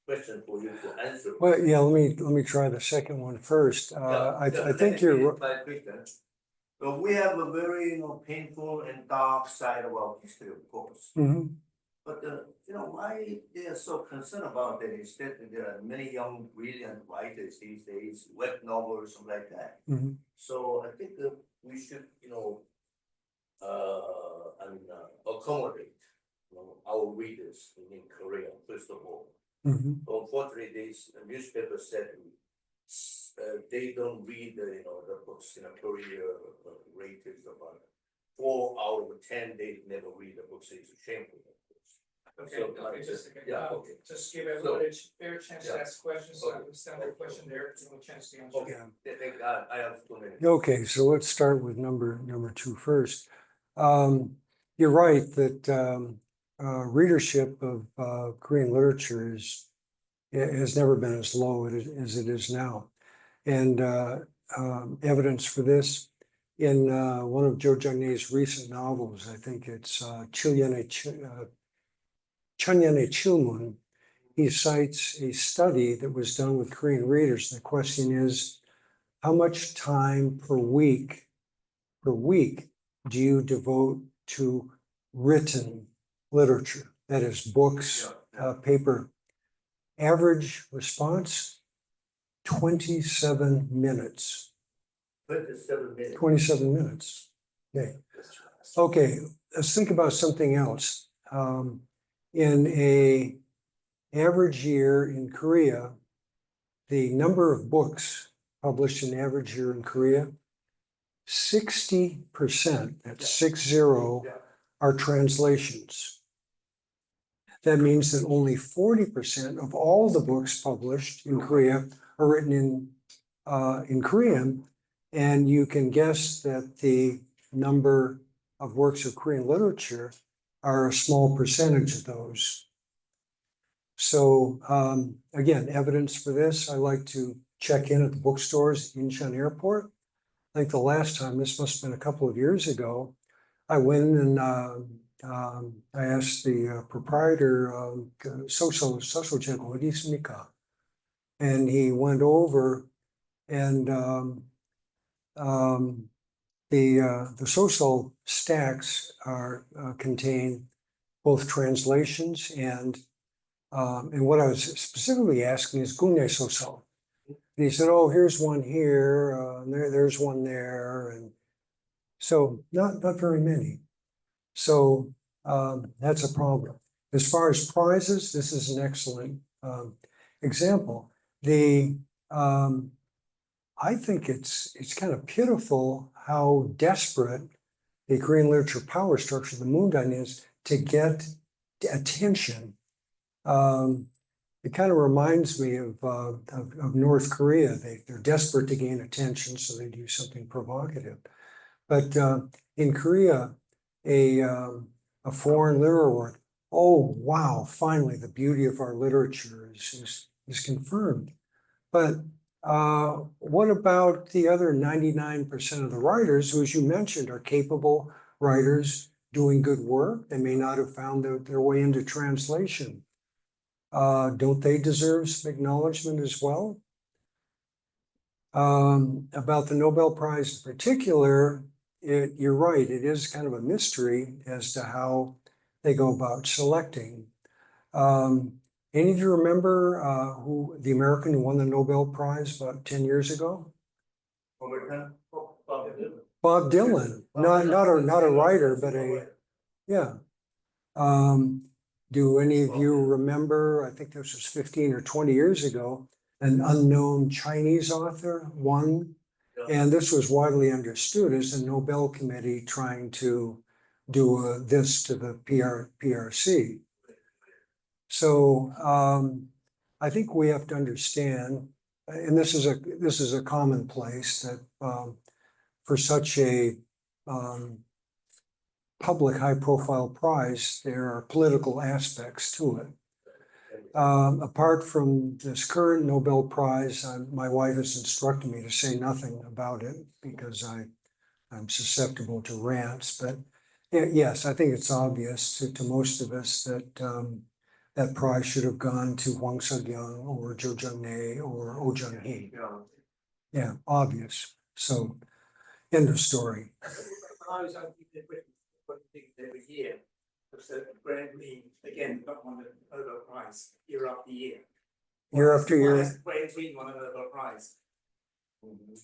question for you to answer. Well, yeah, let me try the second one first. I think you're. So we have a very painful and dark side of our history, of course. But why they are so concerned about that is that there are many young, brilliant writers these days, web novels, something like that. So I think that we should, accommodate our readers in Korea, first of all. So unfortunately, this newspaper said they don't read the books in Korea rated about 4 out of 10. They never read the books. It's shameful. Okay, just a second. Just give everybody a fair chance to ask questions, so I can send their question there, give them a chance to answer. Okay, thank God, I have 2 minutes. Okay, so let's start with number two first. You're right that readership of Korean literature has never been as low as it is now. And evidence for this in one of Cho Chångnae's recent novels, I think it's Chunyeon의 Chilmun, he cites a study that was done with Korean readers. The question is, how much time per week do you devote to written literature? That is books, paper. Average response, 27 minutes. 27 minutes. 27 minutes. Okay, let's think about something else. In an average year in Korea, the number of books published in average year in Korea, 60%, that's 60, are translations. That means that only 40% of all the books published in Korea are written in Korean, and you can guess that the number of works of Korean literature are a small percentage of those. So again, evidence for this, I like to check in at the bookstores in Incheon Airport. I think the last time, this must have been a couple of years ago, I went and I asked the proprietor, Såkchung 어디 있습니까? And he went over and the social stacks contain both translations and what I was specifically asking is 국내 소설. And he said, "Oh, here's one here, and there's one there," and so not very many. So that's a problem. As far as prizes, this is an excellent example. I think it's kind of pitiful how desperate the Korean literature power structure, the Moondan, is to get attention. It kind of reminds me of North Korea. They're desperate to gain attention, so they do something provocative. But in Korea, a foreign literary work, oh wow, finally the beauty of our literature is confirmed. But what about the other 99% of the writers who, as you mentioned, are capable writers doing good work? They may not have found their way into translation. Don't they deserve some acknowledgement as well? About the Nobel Prize in particular, you're right, it is kind of a mystery as to how they go about selecting. Any of you remember who the American who won the Nobel Prize about 10 years ago? Bob Dylan, not a writer, but yeah. Do any of you remember, I think this was 15 or 20 years ago, an unknown Chinese author won? And this was widely understood as the Nobel Committee trying to do this to the PRC. So I think we have to understand, and this is a commonplace, that for such a public high-profile prize, there are political aspects to it. Apart from this current Nobel Prize, my wife has instructed me to say nothing about it because I'm susceptible to rants. But yes, I think it's obvious to most of us that that prize should have gone to Hwang Chini or Cho Chångnae or Oh Jung-hee. Yeah, obvious. So, end of story. Every year, because Graham Greene again got one the Nobel Prize year after year. Year after year. Graham Greene won a Nobel Prize.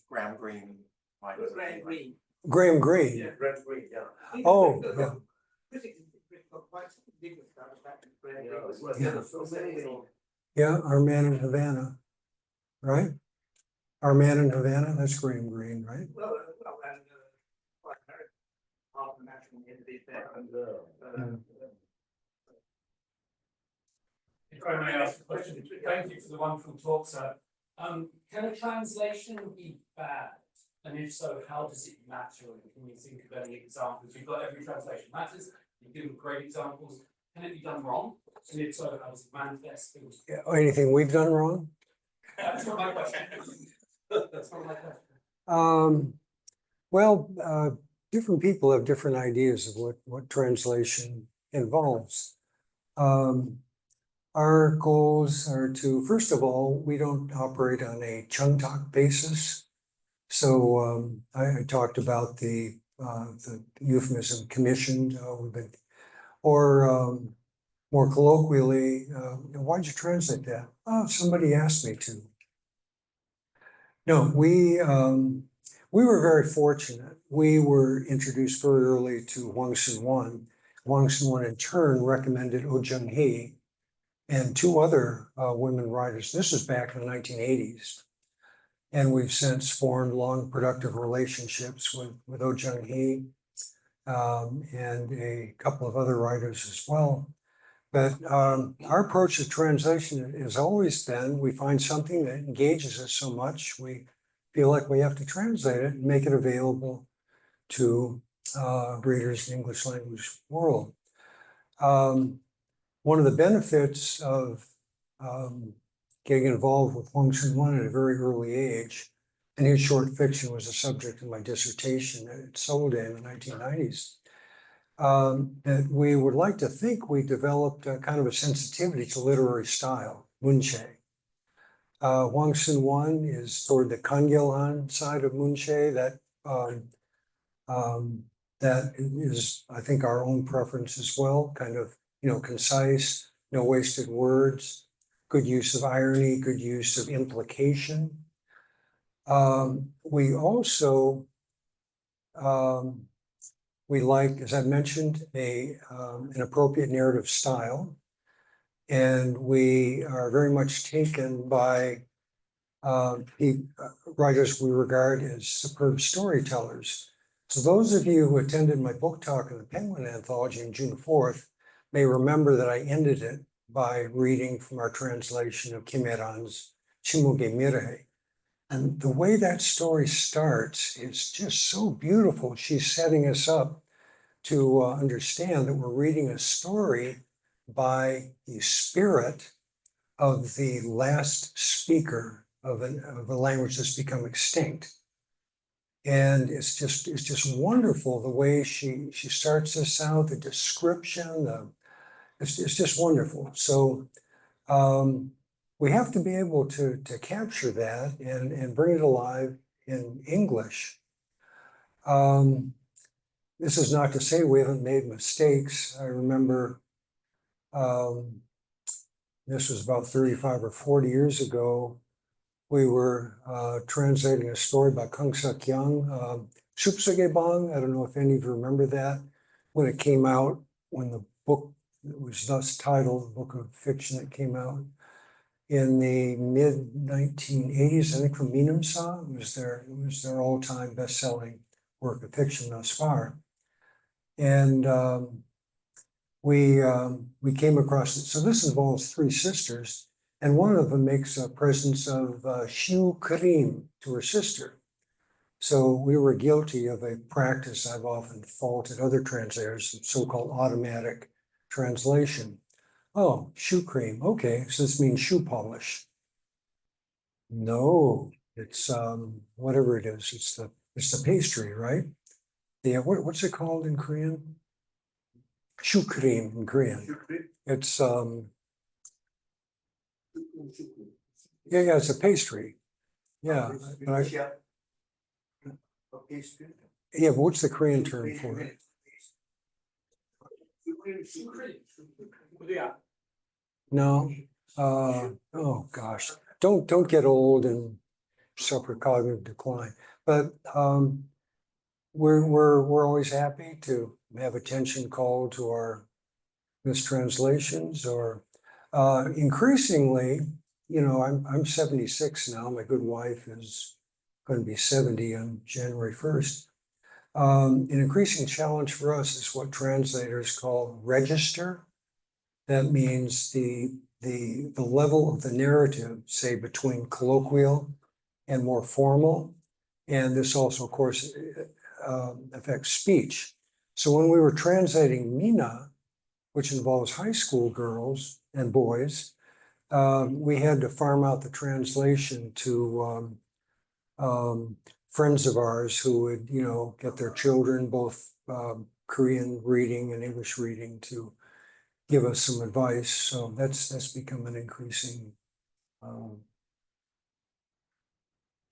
Graham Greene. Graham Greene. Graham Greene. Yeah, Graham Greene. Yeah. Oh, yeah. Yeah, Our Man in Havana, right? Our Man in Havana, that's Graham Greene, right? Well, and half the national entity there. If I may ask a question, thank you for the wonderful talk, sir. Can a translation be bad? And if so, how does it matter? And can you think of any examples? You've got every translation matters, you've given great examples. Can it be done wrong? And if so, how does it manifest? Yeah, or anything we've done wrong? That's not my question. That's not my question. Well, different people have different ideas of what translation involves. Our goals are to, first of all, we don't operate on a Chungtak basis. So I talked about the euphemism commissioned, or more colloquially, why'd you translate that? Oh, somebody asked me to. No, we were very fortunate. We were introduced very early to Hwang Sun-won. Hwang Sun-won in turn recommended Oh Jung-hee and two other women writers. This was back in the 1980s. And we've since formed long, productive relationships with Oh Jung-hee and a couple of other writers as well. But our approach to translation has always been, we find something that engages us so much, we feel like we have to translate it and make it available to readers in the English language world. One of the benefits of getting involved with Hwang Sun-won at a very early age, and his short fiction was the subject of my dissertation at Seoul-dae in the 1990s, that we would like to think we developed a kind of a sensitivity to literary style, munche. Hwang Sun-won is toward the Kangyeolhan side of munche. That is, I think, our own preference as well, kind of, concise, no wasted words, good use of irony, good use of implication. We also We like, as I mentioned, an appropriate narrative style. And we are very much taken by writers we regard as superb storytellers. So those of you who attended my book talk in the Penguin Anthology on June 4th may remember that I ended it by reading from our translation of Kim Il-sun's Chimuge Mirehe. And the way that story starts is just so beautiful. She's setting us up to understand that we're reading a story by the spirit of the last speaker of a language that's become extinct. And it's just wonderful the way she starts this out, the description, it's just wonderful. So we have to be able to capture that and bring it alive in English. This is not to say we haven't made mistakes. I remember this was about 35 or 40 years ago. We were translating a story by Kang Seok-young, Bang. I don't know if any of you remember that. When it came out, when the book was thus titled, the book of fiction that came out in the mid-1980s, I think from Mina. It was their all-time best-selling work of fiction thus far. And we came across it. So this involves three sisters, and one of them makes a presence of shoe cream to her sister. So we were guilty of a practice I've often faulted other translators, so-called automatic translation. Oh, shoe cream. Okay, so this means shoe polish. No, it's whatever it is. It's the pastry, right? Yeah, what's it called in Korean? Shoe cream in Korean. It's yeah, it's a pastry. Yeah, but yeah, but what's the Korean term for it? No. Oh gosh, don't get old and suffer cognitive decline. But we're always happy to have attention called to our mistranslations, or increasingly, you know, I'm 76 now. My good wife is going to be 70 on January 1st. An increasing challenge for us is what translators call register. That means the level of the narrative, say between colloquial and more formal. And this also, of course, affects speech. So when we were translating Mina, which involves high school girls and boys, we had to farm out the translation to friends of ours who would, you know, get their children both Korean reading and English reading to give us some advice. So that's become an increasing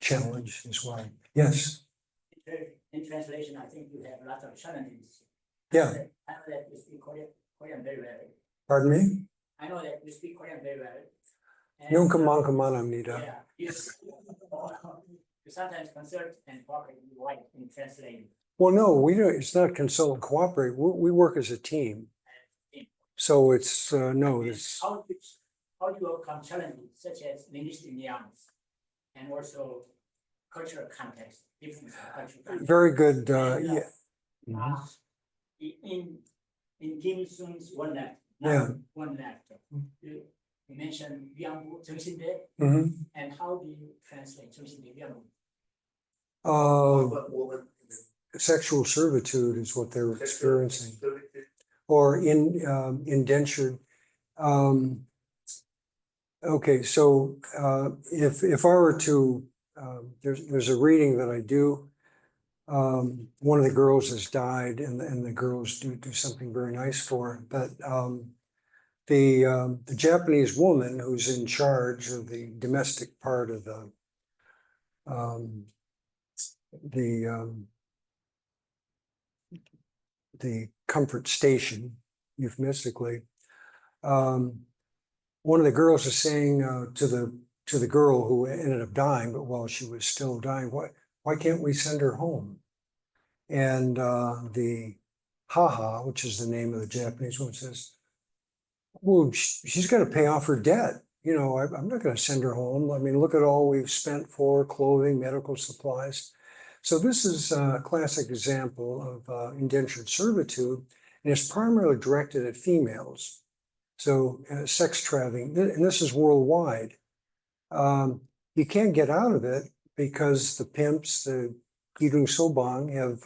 challenge as well. Yes. In translation, I think you have lots of challenges. Yeah. I know that you speak Korean very well. Pardon me? I know that you speak Korean very well. Yung kaman-kamanamnida. Yeah, you sometimes consult and cooperate with your wife in translating. Well, no, we don't. It's not consult and cooperate. We work as a team. So it's no. It's how do you overcome challenges such as linguistic nuance and also cultural context, different cultural context? very good. In Kim Il-sung's One Left, Yeah. One Left, you mentioned Myŏng 정신대, Mhm. and how do you translate 정신대 Myōng? Sexual servitude is what they're experiencing, or indentured. Okay, so if I were to, there's a reading that I do. One of the girls has died, and the girls do something very nice for her. But the Japanese woman who's in charge of the domestic part of the comfort station, euphemistically. One of the girls is saying to the girl who ended up dying, but while she was still dying, why can't we send her home? And the Haha, which is the name of the Japanese one, says, well, she's got to pay off her debt. You know, I'm not going to send her home. I mean, look at all we've spent for clothing, medical supplies. So this is a classic example of indentured servitude, and it's primarily directed at females. So sex trafficking, and this is worldwide. You can't get out of it because the pimps, the Gidung Sobang, have,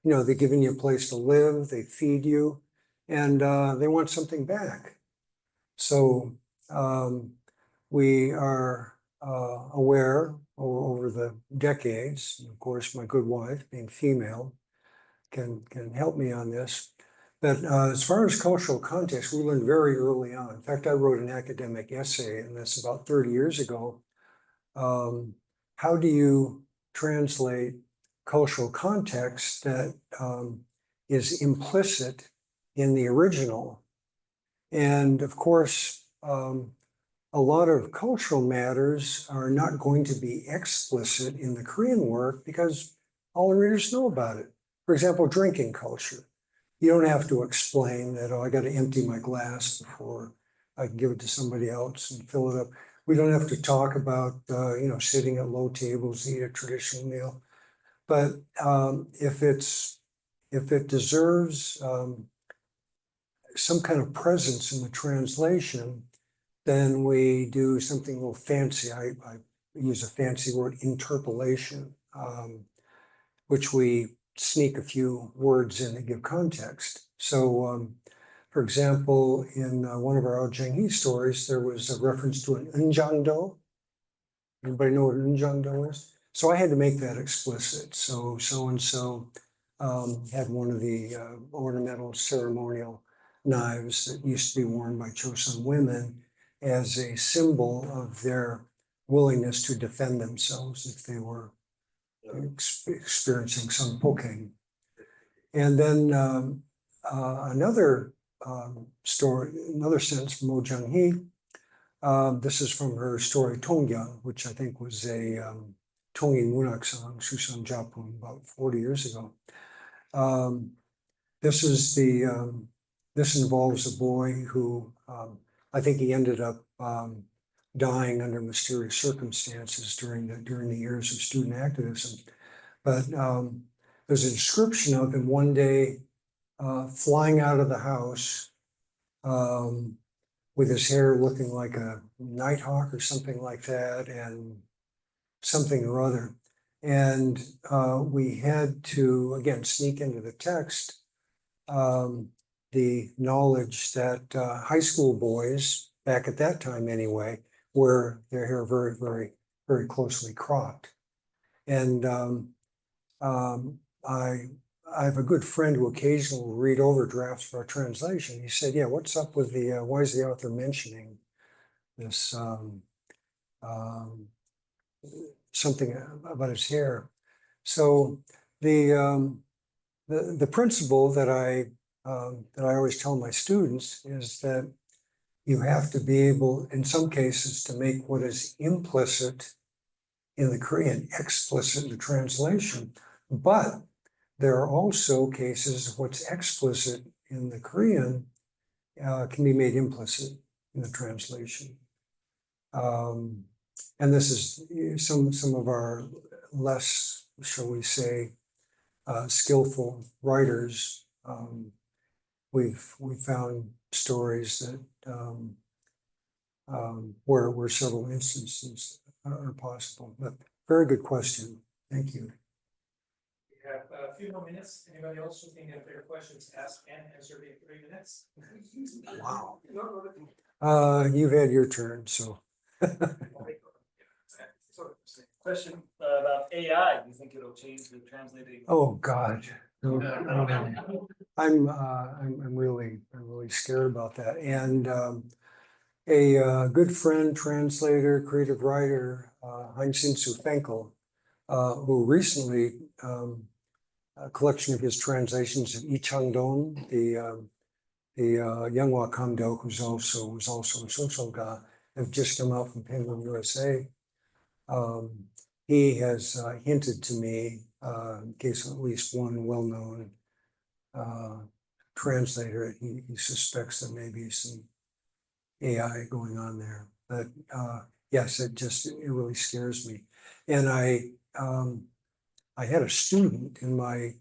you know, they're giving you a place to live, they feed you, and they want something back. So we are aware over the decades, and of course, my good wife, being female, can help me on this. But as far as cultural context, we learned very early on. In fact, I wrote an academic essay, and that's about 30 years ago. How do you translate cultural context that is implicit in the original? And of course, a lot of cultural matters are not going to be explicit in the Korean work because all the readers know about it. For example, drinking culture. You don't have to explain that, oh, I got to empty my glass before I can give it to somebody else and fill it up. We don't have to talk about, you know, sitting at low tables, eat a traditional meal. But if it deserves some kind of presence in the translation, then we do something a little fancy. I use a fancy word, interpolation, which we sneak a few words in to give context. So, for example, in one of our Aojanghi stories, there was a reference to an Un-yŏng. Anybody know what an Un-yång is? So I had to make that explicit. So so-and-so had one of the ornamental ceremonial knives that used to be worn by Chosun women as a symbol of their willingness to defend themselves if they were experiencing some poking. And then another story, another sentence from Aojanghi. This is from her story Tonnio, which I think was a Tongin Munaksang Susam Japun about 40 years ago. This is this involves a boy who I think he ended up dying under mysterious circumstances during the years of student activism. But there's a description of him one day flying out of the house with his hair looking like a nighthawk or something like that, and something or other. And we had to, again, sneak into the text the knowledge that high school boys, back at that time anyway, wear their hair very, very, very closely cropped. And I have a good friend who occasionally will read over drafts of our translation. He said, yeah, what's up with the, why is the author mentioning this, something about his hair? So the principle that I always tell my students is that you have to be able, in some cases, to make what is implicit in the Korean explicit in the translation. But there are also cases what's explicit in the Korean can be made implicit in the translation. And this is some of our less, shall we say, skillful writers. We've found stories that where several instances are possible. But very good question. Thank you. We have a few more minutes. Anybody else who think of their questions, ask and answer in 3 minutes? Wow. You've had your turn, so. Question about AI. Do you think it'll change the translating? Oh God. No, I'm really scared about that. And a good friend, translator, creative writer, Hwang Chini, who recently a collection of his translations of I Chang-dong, the young Wakam-do, who was also in Såkchung, have just come out from Penguin, USA. He has hinted to me, in case of at least one well-known translator. He suspects there may be some AI going on there. But yes, it really scares me. And I had a student in my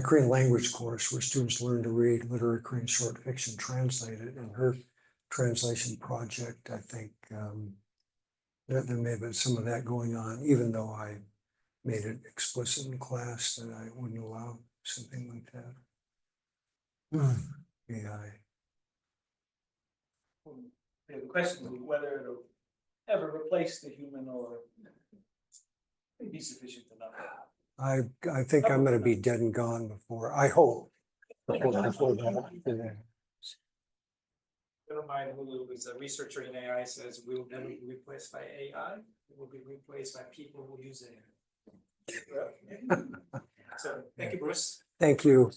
Korean language course where students learn to read literary Korean short fiction translated. And her translation project, I think there may have been some of that going on, even though I made it explicit in class that I wouldn't allow something like that. AI. The question is whether it'll ever replace the human or be sufficient enough. I think I'm gonna be dead and gone before, I hope. Before that. Never mind who is a researcher in AI says we will never be replaced by AI, we will be replaced by people who use AI. So, thank you, Bruce. Thank you.